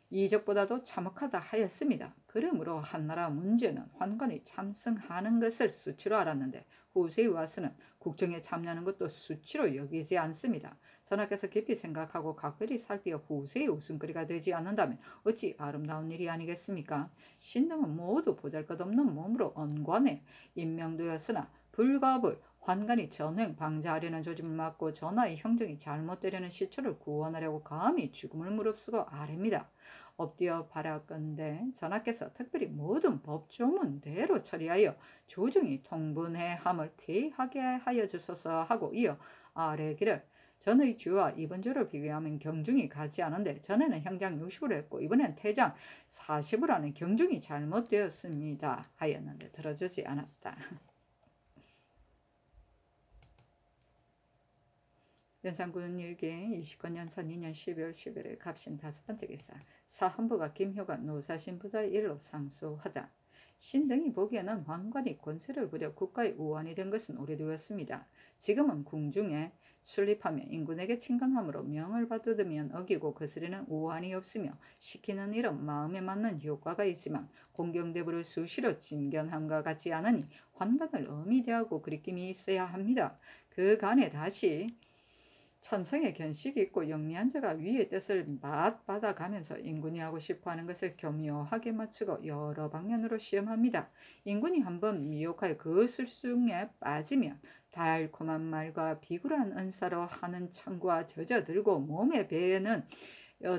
이적보다도 참혹하다 하였습니다. 그러므로 한나라 문제는 환관이 참승하는 것을 수치로 알았는데 후세에 와서는 국정에 참여하는 것도 수치로 여기지 않습니다. 전하께서 깊이 생각하고 각별히 살피어 후세의 웃음거리가 되지 않는다면 어찌 아름다운 일이 아니겠습니까? 신등은 모두 보잘것없는 몸으로 언관에 임명되었으나 불가불 환관이 전횡 방자하려는 조짐을 막고 전하의 형정이 잘못되려는 시초를 구원하려고 감히 죽음을 무릅쓰고 아뢰입니다. 엎드려 바라건대 전하께서 특별히 모든 법조문대로 처리하여 조정이 통분해함을 쾌하게 하여 주소서 하고 이어 아뢰기를 전의 주와 이번 주를 비교하면 경중이 같지 않은데 전에는 형장 60으로 했고 이번엔 태장 40으로 하는 경중이 잘못되었습니다 하였는데 들어주지 않았다. 연산군 일기 20권 연산 2년 12월 11일 갑신 5번째 기사. 사헌부가 김효관 노사신부자의 일로 상소하다. 신등이 보기에는 환관이 권세를 부려 국가의 우환이 된 것은 오래되었습니다. 지금은 궁중에 출입하며 인군에게 친근함으로 명을 받으면 어기고 거스르는 우환이 없으며 시키는 일은 마음에 맞는 효과가 있지만 공경대부를 수시로 진견함과 같지 않으니 환관을 엄히 대하고 그리낌이 있어야 합니다. 그간에 다시 천성의 견식이 있고 영리한 자가 위의 뜻을 맛받아가면서 인군이 하고 싶어하는 것을 교묘하게 맞추고 여러 방면으로 시험합니다. 인군이 한번 미혹하여 그 술중에 빠지면 달콤한 말과 비굴한 은사로 하는 창과 젖어들고 몸의 배에는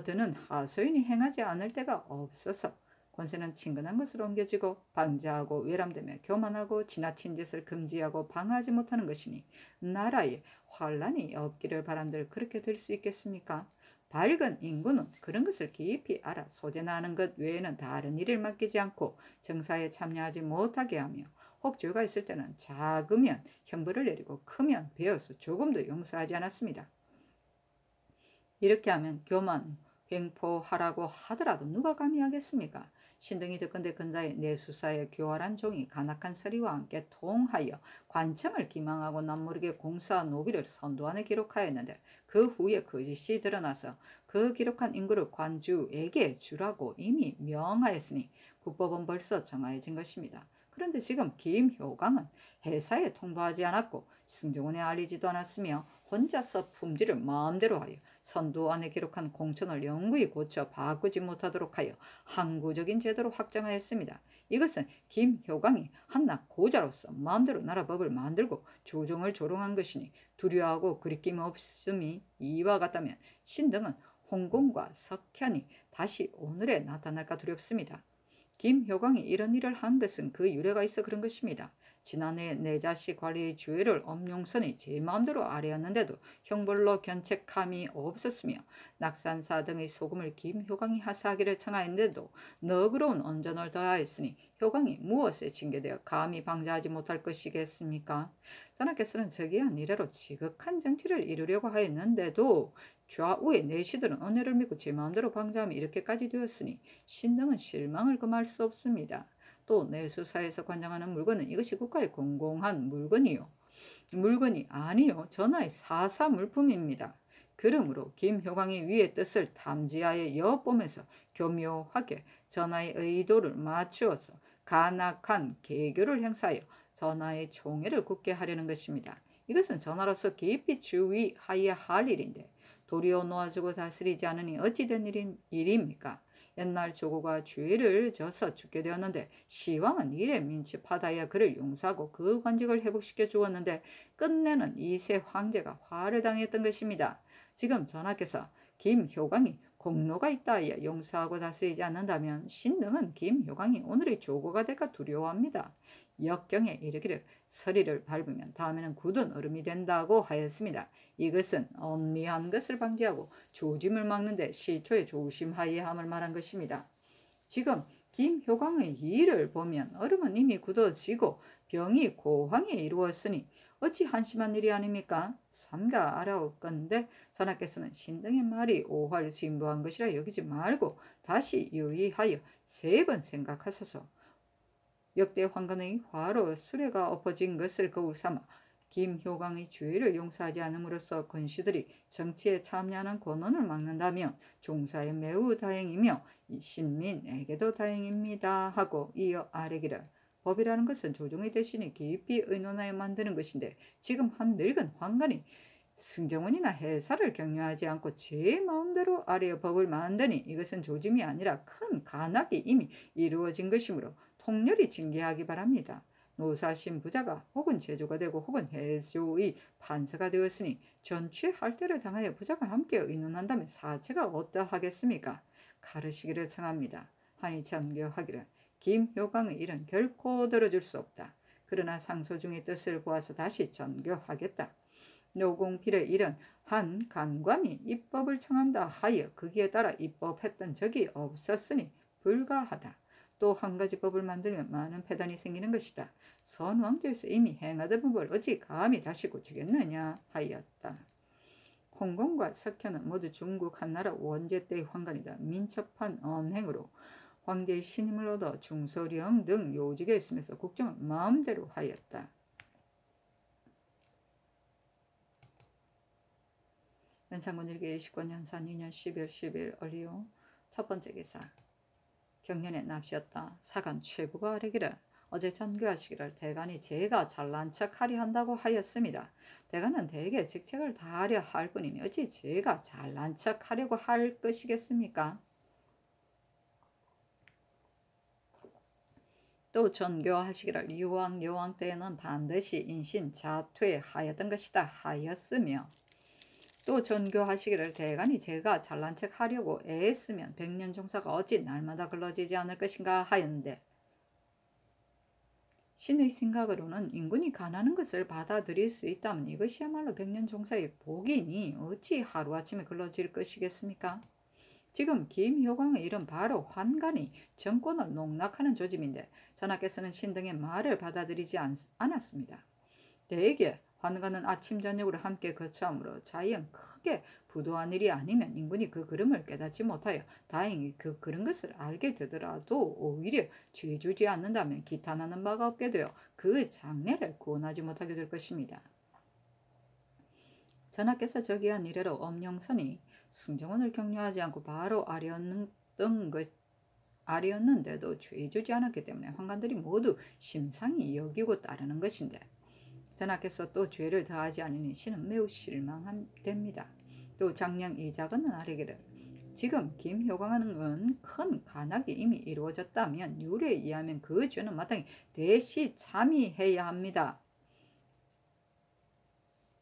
드는 하소연이 행하지 않을 때가 없어서 권세는 친근한 것으로 옮겨지고 방자하고 외람되며 교만하고 지나친 짓을 금지하고 방하지 못하는 것이니 나라에 환란이 없기를 바란들 그렇게 될 수 있겠습니까? 밝은 인구는 그런 것을 깊이 알아 소재나는 것 외에는 다른 일을 맡기지 않고 정사에 참여하지 못하게 하며 혹 죄가 있을 때는 작으면 형벌을 내리고 크면 베어서 조금도 용서하지 않았습니다. 이렇게 하면 교만, 횡포하라고 하더라도 누가 감히 하겠습니까? 신등이 듣건대 근자의 내수사의 교활한 종이 간악한 서리와 함께 통하여 관청을 기망하고 남모르게 공사 노비를 선두안에 기록하였는데 그 후에 거짓이 드러나서 그 기록한 인구를 관주에게 주라고 이미 명하였으니 국법은 벌써 정하여진 것입니다. 그런데 지금 김효강은 회사에 통보하지 않았고 승정원에 알리지도 않았으며 혼자서 품질을 마음대로 하여 선두안에 기록한 공천을 영구히 고쳐 바꾸지 못하도록 하여 항구적인 제도로 확정하였습니다. 이것은 김효강이 한낱 고자로서 마음대로 나라 법을 만들고 조정을 조롱한 것이니 두려워하고 그리낌 없음이 이와 같다면 신등은 홍공과 석현이 다시 오늘에 나타날까 두렵습니다. 김효광이 이런 일을 한 것은 그 유래가 있어 그런 것입니다. 지난해 내 자식 관리의 주의를 엄룡선이 제 마음대로 아뢰었는데도 형벌로 견책함이 없었으며 낙산사 등의 소금을 김효광이 하사하기를 청하였는데도 너그러운 언전을 더하였으니 효광이 무엇에 징계되어 감히 방자하지 못할 것이겠습니까? 전하께서는 저기한 이래로 지극한 정치를 이루려고 하였는데도 좌우의 내시들은 은혜를 믿고 제 마음대로 방자함이 이렇게까지 되었으니 신등은 실망을 금할 수 없습니다. 또 내수사에서 관장하는 물건은 이것이 국가의 공공한 물건이 아니요 전하의 사사 물품입니다. 그러므로 김효광이 위의 뜻을 탐지하여 엿보면서 교묘하게 전하의 의도를 맞추어서 간악한 계교를 행사하여 전하의 총애를 굳게 하려는 것입니다. 이것은 전하로서 깊이 주의하여야 할 일인데 도리어 놓아주고 다스리지 않으니 어찌 된 일입니까? 옛날 조고가 죄를 져서 죽게 되었는데 시왕은 이래 민첩하다야 그를 용서하고 그 관직을 회복시켜 주었는데 끝내는 이세 황제가 화를 당했던 것입니다. 지금 전하께서 김효광이 공로가 있다 하여 용서하고 다스리지 않는다면 신등은 김효광이 오늘의 조고가 될까 두려워합니다. 역경에 이르기를 서리를 밟으면 다음에는 굳은 얼음이 된다고 하였습니다. 이것은 엄미한 것을 방지하고 조짐을 막는데 시초에 조심하여야 함을 말한 것입니다. 지금 김효광의 일을 보면 얼음은 이미 굳어지고 병이 고황에 이루었으니 어찌 한심한 일이 아닙니까? 삼가 알아올건데 전하께서는 신등의 말이 오활신부한 것이라 여기지 말고 다시 유의하여 3번 생각하소서. 역대 황건의 화로 수레가 엎어진 것을 거울 삼아 김효광의 주의를 용서하지 않음으로써 권씨들이 정치에 참여하는 권한을 막는다면 종사에 매우 다행이며 신민에게도 다행입니다 하고 이어 아뢰기를 법이라는 것은 조정의 대신에 깊이 의논하여 만드는 것인데 지금 한 늙은 황건이 승정원이나 해사를 격려하지 않고 제 마음대로 아뢰어 법을 만드니 이것은 조짐이 아니라 큰 간악이 이미 이루어진 것이므로 통렬히 징계하기 바랍니다. 노사신 부자가 혹은 제조가 되고 혹은 해조의 판사가 되었으니 전취의 할례를 당하여 부자가 함께 의논한다면 사체가 어떠하겠습니까? 가르시기를 청합니다. 하니 전교하기를 김효광의 일은 결코 들어줄 수 없다. 그러나 상소중의 뜻을 보아서 다시 전교하겠다. 노공필의 일은 한 간관이 입법을 청한다 하여 거기에 따라 입법했던 적이 없었으니 불가하다. 또 한 가지 법을 만들면 많은 폐단이 생기는 것이다. 선왕조에서 이미 행하던 법을 어찌 감히 다시 고치겠느냐 하였다. 홍공과 석현은 모두 중국 한나라 원제 때의 황관이다. 민첩한 언행으로 황제의 신임을 얻어 중서령 등 요직에 있으면서 국정을 마음대로 하였다. 연산군 일기 29년 현산 2년 12월 10일 얼리오 첫 번째 기사. 경년에 납시였다. 사간 최부가 아뢰기를 어제 전교하시기를 대간이 제가 잘난 척하려 한다고 하였습니다. 대간은 대개 직책을 다하려 할 뿐이니 어찌 제가 잘난 척하려고 할 것이겠습니까? 또 전교하시기를 유왕 여왕 때에는 반드시 인신 자퇴하였던 것이다 하였으며 또 전교하시기를 대간이 제가 잘난 척 하려고 애쓰면 100년 종사가 어찌 날마다 걸러지지 않을 것인가 하였는데 신의 생각으로는 인군이 가난한 것을 받아들일 수 있다면 이것이야말로 100년 종사의 복이니 어찌 하루아침에 걸러질 것이겠습니까? 지금 김효광의 일은 바로 환관이 정권을 농락하는 조짐인데 전하께서는 신등의 말을 받아들이지 않았습니다. 대개 환관은 아침 저녁으로 함께 거처하므로 자연 크게 부도한 일이 아니면 인군이 그 그름을 깨닫지 못하여 다행히 그 그런 것을 알게 되더라도 오히려 죄 주지 않는다면 기탄하는 바가 없게 되어 그 장래를 구원하지 못하게 될 것입니다. 전하께서 저기한 이래로 엄영선이 승정원을 격려하지 않고 바로 아리였는데도 죄 주지 않았기 때문에 환관들이 모두 심상히 여기고 따르는 것인데, 전하께서 또 죄를 더하지 않으니 신은 매우 실망됩니다. 또 장령 이자건은 아뢰기를 지금 김효광은 큰 간악이 이미 이루어졌다면 율에 의하면 그 죄는 마땅히 대시 참의해야 합니다.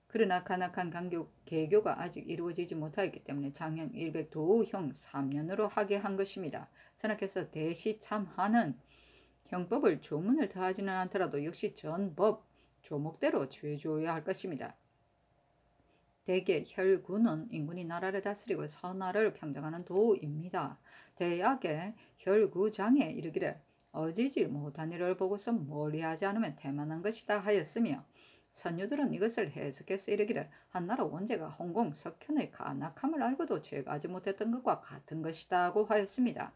그러나 간악한 개교가 아직 이루어지지 못하였기 때문에 장형 100 도형 3년으로 하게 한 것입니다. 전하께서 대시 참하는 형법을 조문을 더하지는 않더라도 역시 전법 조목대로 죄줘야 할 것입니다. 대개 혈구는 인군이 나라를 다스리고 선하를 평정하는 도입니다. 대약의 혈구장에 이르기를 어지지 못한 일을 보고서 멀리하지 않으면 태만한 것이다 하였으며, 선유들은 이것을 해석해서 이르기를 한나라 원제가 홍공 석현의 간악함을 알고도 죄가하지 못했던 것과 같은 것이다고 하였습니다.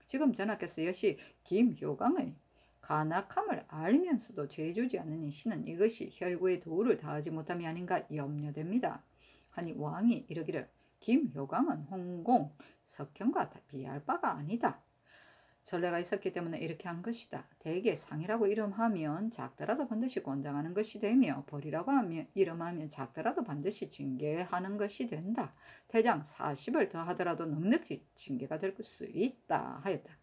지금 전하께서 역시 김효광의 간악함을 알면서도 죄주지 않으니 신은 이것이 혈구의 도를 다하지 못함이 아닌가 염려됩니다. 하니 왕이 이르기를 김효광은 홍공 석현과 다 비할 바가 아니다. 전례가 있었기 때문에 이렇게 한 것이다. 대개 상이라고 이름하면 작더라도 반드시 권장하는 것이 되며 벌이라고 하면 이름하면 작더라도 반드시 징계하는 것이 된다. 대장 40을 더하더라도 넉넉히 징계가 될 수 있다 하였다.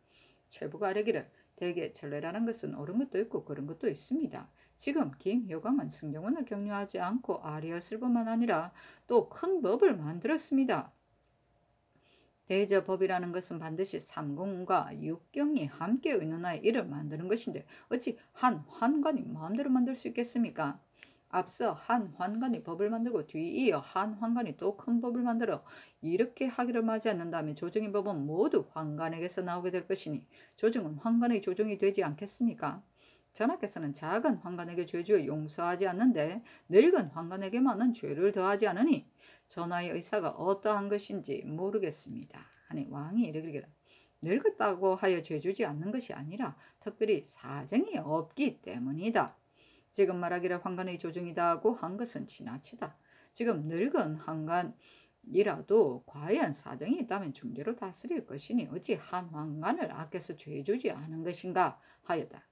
최부가 아뢰기를 대개 전례라는 것은 옳은 것도 있고 그런 것도 있습니다. 지금 김효광은 승정원을 격려하지 않고 아리였을 뿐만 아니라 또 큰 법을 만들었습니다. 대저법이라는 것은 반드시 삼공과 육경이 함께 의논하여 이를 만드는 것인데 어찌 한 환관이 마음대로 만들 수 있겠습니까? 앞서 한 환관이 법을 만들고 뒤이어 한 환관이 또 큰 법을 만들어 이렇게 하기를 맞지 않는다면 조정의 법은 모두 환관에게서 나오게 될 것이니 조정은 환관의 조정이 되지 않겠습니까? 전하께서는 작은 환관에게 죄주어 용서하지 않는데 늙은 환관에게만은 죄를 더하지 않으니 전하의 의사가 어떠한 것인지 모르겠습니다. 하니 왕이 이르기를 늙었다고 하여 죄주지 않는 것이 아니라 특별히 사정이 없기 때문이다. 지금 말하기를 환관의 조정이다고 한 것은 지나치다. 지금 늙은 환관이라도 과연 사정이 있다면 중재로 다스릴 것이니 어찌 한 환관을 아껴서 죄주지 않은 것인가 하였다.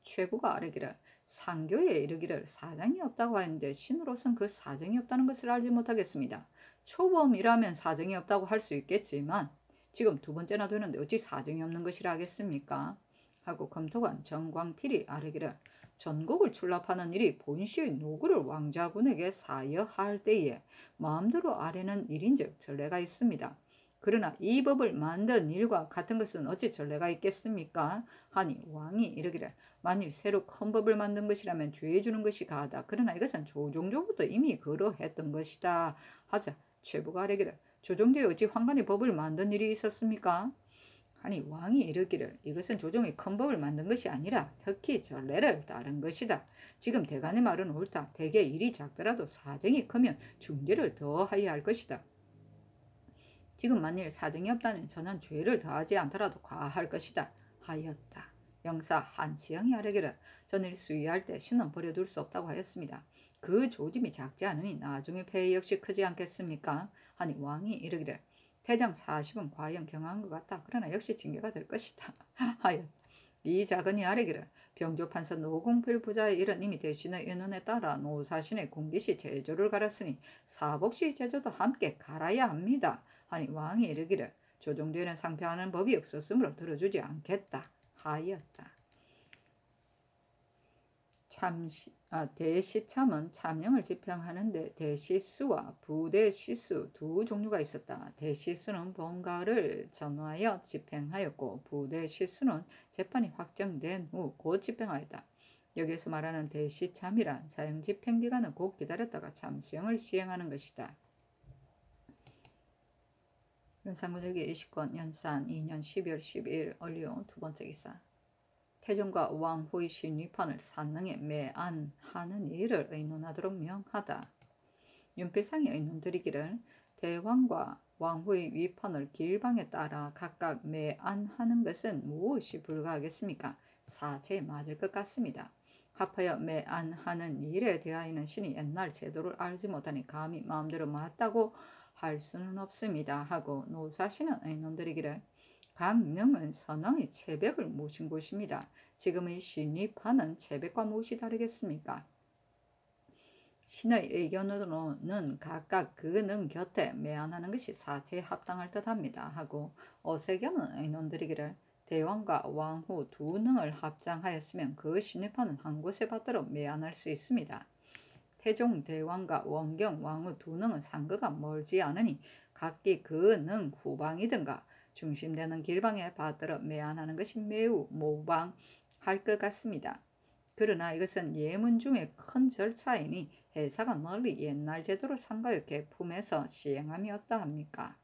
최부가 아뢰기를 상교에 이르기를 사정이 없다고 하는데 신으로선 그 사정이 없다는 것을 알지 못하겠습니다. 초범이라면 사정이 없다고 할 수 있겠지만 지금 두 번째나 되는데 어찌 사정이 없는 것이라 하겠습니까? 하고 검토관 정광필이 아뢰기를 전국을 출납하는 일이 본시의 노구를 왕자군에게 사여할 때에 마음대로 아뢰는 일인즉 전례가 있습니다. 그러나 이 법을 만든 일과 같은 것은 어찌 전례가 있겠습니까? 하니 왕이 이르기를 만일 새로 큰 법을 만든 것이라면 죄 주는 것이 가하다. 그러나 이것은 조종조부터 이미 그러했던 것이다 하자 최부가 아뢰기를 조종조에 어찌 환관이 법을 만든 일이 있었습니까? 하니 왕이 이르기를 이것은 조정이 큰 법을 만든 것이 아니라 특히 전례를 따른 것이다. 지금 대간의 말은 옳다. 대개 일이 작더라도 사정이 크면 중재를 더하여야 할 것이다. 지금 만일 사정이 없다면 저는 죄를 더하지 않더라도 과할 것이다 하였다. 영사 한치영이 아뢰기를 전일 수의할 때 신은 버려둘 수 없다고 하였습니다. 그 조짐이 작지 않으니 나중에 폐해 역시 크지 않겠습니까? 하니 왕이 이르기를 태장 40은 과연 경한 것 같다. 그러나 역시 징계가 될 것이다 하였다. 이 작은이 아뢰기를 병조판서 노공필 부자의 일은 이미 대신의 의논에 따라 노사신의 공기시 제조를 갈았으니 사복시 제조도 함께 갈아야 합니다. 하니 왕이 이르기를 조정되는 상표하는 법이 없었으므로 들어주지 않겠다 하였다. 대시참은 참령을 집행하는데 대시수와 부대시수 두 종류가 있었다. 대시수는 본가를 전하여 집행하였고 부대시수는 재판이 확정된 후 곧 집행하였다. 여기에서 말하는 대시참이란 사형 집행기간을 곧 기다렸다가 참수형을 시행하는 것이다. 연산군일기 20권 연산 2년 12월 12일 얼리온 두 번째 기사. 태종과 왕후의 신위판을 산능에 매안하는 일을 의논하도록 명하다. 윤필상이 의논드리기를 대왕과 왕후의 위판을 길방에 따라 각각 매안하는 것은 무엇이 불가하겠습니까? 사체에 맞을 것 같습니다. 합하여 매안하는 일에 대하여는 신이 옛날 제도를 알지 못하니 감히 마음대로 맞다고 할 수는 없습니다 하고 노사신은 의논드리기를 강릉은 선왕의 채백을 모신 곳입니다. 지금의 신위판은 채백과 무엇이 다르겠습니까? 신의 의견으로는 각각 그 능 곁에 매안하는 것이 사체에 합당할 듯합니다 하고 어세겸은 의논드리기를 대왕과 왕후 두 능을 합장하였으면 그 신위판은 한 곳에 받들어 매안할 수 있습니다. 태종 대왕과 원경 왕후 두 능은 상거가 멀지 않으니 각기 그 능 후방이든가 중심되는 길방에 받들어 매안하는 것이 매우 모방할 것 같습니다. 그러나 이것은 예문 중에 큰 절차이니 해사가 널리 옛날 제도를 상가의 개품에서 시행함이 어떠합니까?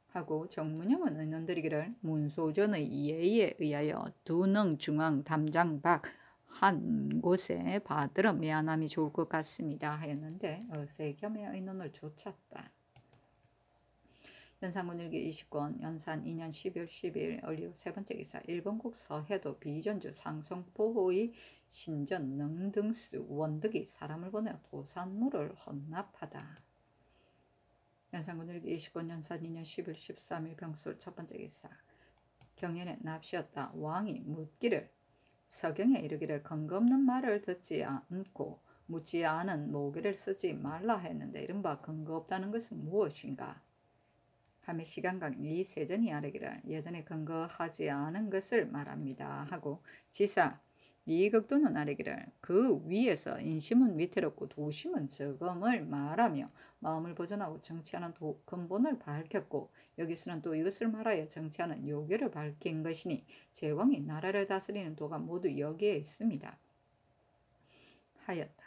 하고 정문영은 의논드리기를 문소전의 예의에 의하여 두 능 중앙 담장 밖 한 곳에 받들어 매안함이 좋을 것 같습니다 하였는데 어세겸의 의논을 좇았다. 연산군 일기 20권 연산 2년 12월 10일 얼리오 세 번째 기사 일본국 서해도 비전주 상성포호의 신전 능등수 원득이 사람을 보내 도산물을 헌납하다. 연산군 일기 20권 연산 2년 10월 13일 병술 첫 번째 기사 경연에 납시였다. 왕이 묻기를 서경에 이르기를 근거 없는 말을 듣지 않고 묻지 않은 모기를 쓰지 말라 했는데 이른바 근거 없다는 것은 무엇인가? 하며 시간강 이세전이 아뢰기를 예전에 근거하지 않은 것을 말합니다 하고 지사 이극도는 아뢰기를 그 위에서 인심은 위태롭고 도심은 적음을 말하며 마음을 보존하고 정치하는 근본을 밝혔고 여기서는 또 이것을 말하여 정치하는 요결을 밝힌 것이니 제왕이 나라를 다스리는 도가 모두 여기에 있습니다 하였다.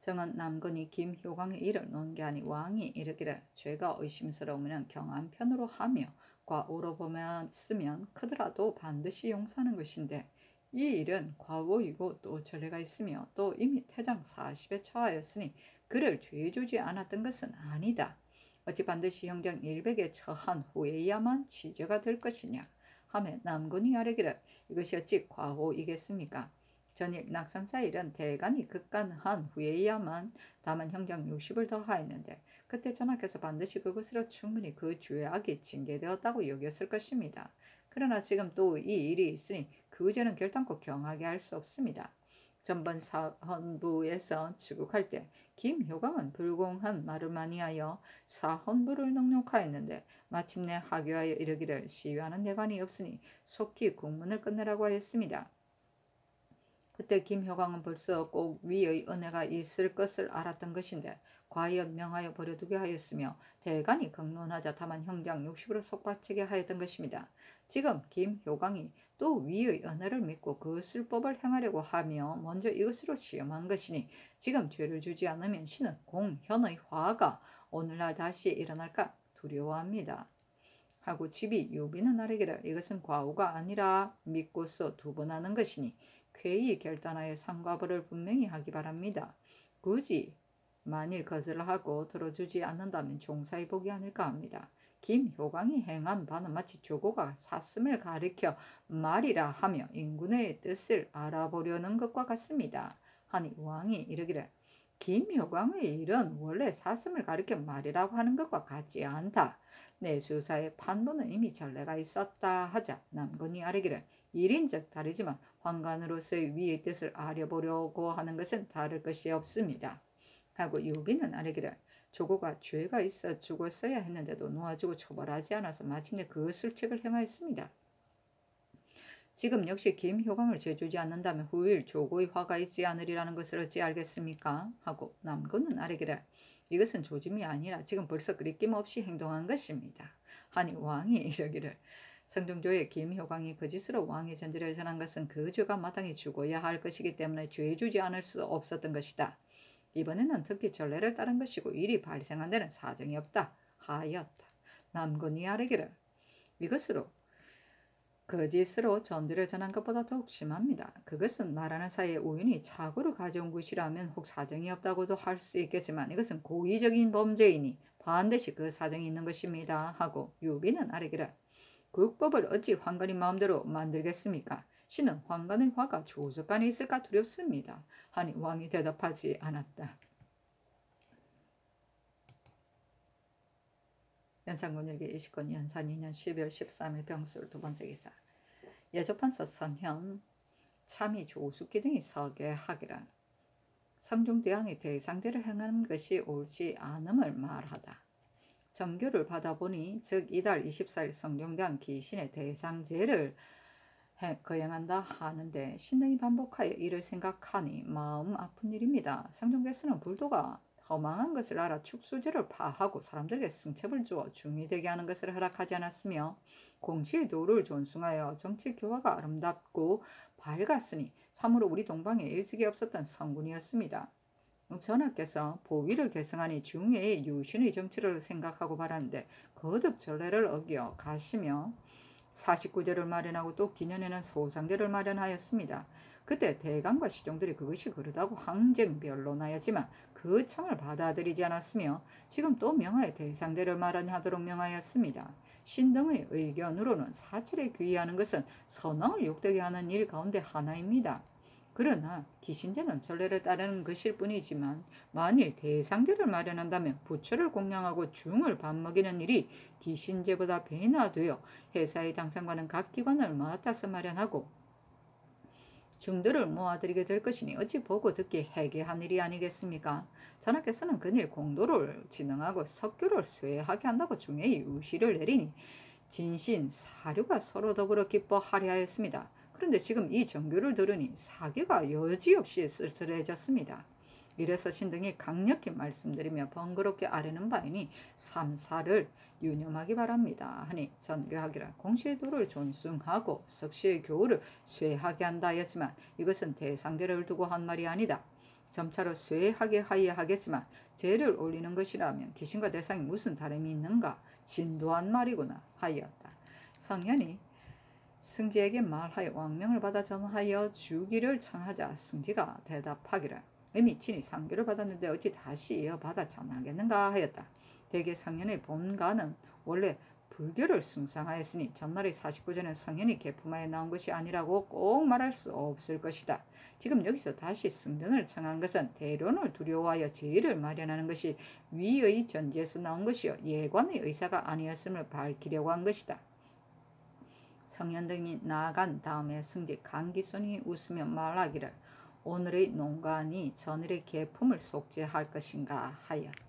정은 남건이 김효광의 일을 논 게 아니 왕이 이르기를 죄가 의심스러우면 경안편으로 하며 과오로 범했으면 크더라도 반드시 용서하는 것인데 이 일은 과오이고 또 전례가 있으며 또 이미 태장 40에 처하였으니 그를 죄 주지 않았던 것은 아니다. 어찌 반드시 형장 100에 처한 후에야만 취재가 될 것이냐 하며 남건이 아뢰기를 이것이 어찌 과오이겠습니까? 전일 낙선사 일은 대간이 급간한 후에야만 다만 형장 60을 더하였는데 그때 전하께서 반드시 그것으로 충분히 그 죄악이 징계되었다고 여겼을 것입니다. 그러나 지금 또 이 일이 있으니 그 죄는 결단코 경하게 할 수 없습니다. 전번 사헌부에서 추국할 때 김효광은 불공한 말을 많이 하여 사헌부를 능욕하였는데 마침내 하교하여 이르기를 시위하는 대관이 없으니 속히 국문을 끝내라고 하였습니다. 그때 김효광은 벌써 꼭 위의 은혜가 있을 것을 알았던 것인데 과연 명하여 버려두게 하였으며 대간이 극론하자 다만 형장 60으로 속바치게 하였던 것입니다. 지금 김효광이 또 위의 은혜를 믿고 그 술법을 행하려고 하며 먼저 이것으로 시험한 것이니 지금 죄를 주지 않으면 신은 공현의 화가 오늘날 다시 일어날까 두려워합니다. 하고 집이 유비는 아뢰기를 이것은 과오가 아니라 믿고서 두 번 하는 것이니 쾌히 결단하여 상과벌을 분명히 하기 바랍니다. 굳이 만일 거절하고 들어주지 않는다면 종사의 복이 아닐까 합니다. 김효광이 행한 바는 마치 조고가 사슴을 가리켜 말이라 하며 인군의 뜻을 알아보려는 것과 같습니다. 하니 왕이 이르기를 김효광의 일은 원래 사슴을 가리켜 말이라고 하는 것과 같지 않다. 내 수사의 판본은 이미 전례가 있었다 하자 남건이 아뢰기를 일인즉 다르지만 황관으로서의 위의 뜻을 알아보려고 하는 것은 다를 것이 없습니다. 하고 유비는 아뢰기를 조고가 죄가 있어 죽었어야 했는데도 놓아주고 처벌하지 않아서 마침내 그 술책을 행하였습니다. 지금 역시 김효광을 죄주지 않는다면 후일 조고의 화가 있지 않으리라는 것을 어찌 알겠습니까? 하고 남건은 아뢰기를 이것은 조짐이 아니라 지금 벌써 그리낌없이 행동한 것입니다. 하니 왕이 이르기를 성종조의 김효광이 그 짓으로 왕의 전제를 전한 것은 그 죄가 마땅히 죽어야 할 것이기 때문에 죄 주지 않을 수 없었던 것이다. 이번에는 특히 전례를 따른 것이고 일이 발생한 데는 사정이 없다 하였다. 남건이 아뢰기를 이것으로 거짓으로 전지를 전한 것보다 더욱 심합니다. 그것은 말하는 사이에 우연히 착오를 가져온 것이라면 혹 사정이 없다고도 할 수 있겠지만 이것은 고의적인 범죄이니 반드시 그 사정이 있는 것입니다. 하고 유비는 아뢰기를 국법을 어찌 황건의 마음대로 만들겠습니까? 신은 황건의 화가 조석간에 있을까 두렵습니다. 하니 왕이 대답하지 않았다. 연산군일기 29년 연산 2년 12월 13일 병술 두 번째 기사. 예조판서 선현 참의 조숙기 등이 서계하기라. 성중대왕이 대상제를 행하는 것이 옳지 않음을 말하다. 정교를 받아보니 즉 이달 24일 성중대왕 기신의 대상제를 거행한다 하는데 신등이 반복하여 이를 생각하니 마음 아픈 일입니다. 성종께서는 불도가 허망한 것을 알아 축수제를 파하고 사람들에게 승첩을 주어 중의되게 하는 것을 허락하지 않았으며 공시의 도를 존숭하여 정치 교화가 아름답고 밝았으니 참으로 우리 동방에 일찍이 없었던 성군이었습니다. 전하께서 보위를 계승하니 중외의 유신의 정치를 생각하고 바라는데 거듭 전례를 어겨 가시며 49제를 마련하고 또 기년에는 소상제를 마련하였습니다. 그때 대감과 시종들이 그것이 그러다고 항쟁 변론하였지만 그 청을 받아들이지 않았으며 지금 또 명하에 대상제를 마련하도록 명하였습니다. 신등의 의견으로는 사찰에 귀의하는 것은 선왕을 욕되게 하는 일 가운데 하나입니다. 그러나 기신제는 전례를 따르는 것일 뿐이지만 만일 대상제를 마련한다면 부처를 공양하고 중을 밥먹이는 일이 기신제보다 배나 되어 회사의 당상과는 각 기관을 맡아서 마련하고 중들을 모아들이게 될 것이니 어찌 보고 듣기 해괴한 일이 아니겠습니까? 전하께서는 그일 공도를 진흥하고 석교를 쇠하게 한다고 중에 유시를 내리니 진신, 사류가 서로 더불어 기뻐하려 하였습니다. 그런데 지금 이 정교를 들으니 사기가 여지없이 쓸쓸해졌습니다. 이래서 신등이 강력히 말씀드리며 번거롭게 아뢰는 바이니 삼사를 유념하기 바랍니다. 하니 전교하기라 공시의 도를 존숭하고 석시의 교우를 쇠하게 한다 하였지만 이것은 대상제를 두고 한 말이 아니다. 점차로 쇠하게 하여야 하겠지만 제를 올리는 것이라면 기신과 대상이 무슨 다름이 있는가? 진도한 말이구나 하였다. 성현이 승지에게 말하여 왕명을 받아 전하여 주기를 청하자 승지가 대답하기를 이미 친히 상교를 받았는데 어찌 다시 이어받아 전하겠는가 하였다. 대개 성현의 본가는 원래 불교를 숭상하였으니 전날의 49제는 성현이 개품하여 나온 것이 아니라고 꼭 말할 수 없을 것이다. 지금 여기서 다시 승전을 청한 것은 대론을 두려워하여 제의를 마련하는 것이 위의 전지에서 나온 것이요 예관의 의사가 아니었음을 밝히려고 한 것이다. 성현 등이 나아간 다음에 승지 강기순이 웃으며 말하기를 오늘의 농간이 전일의 계품을 속죄할 것인가 하였다.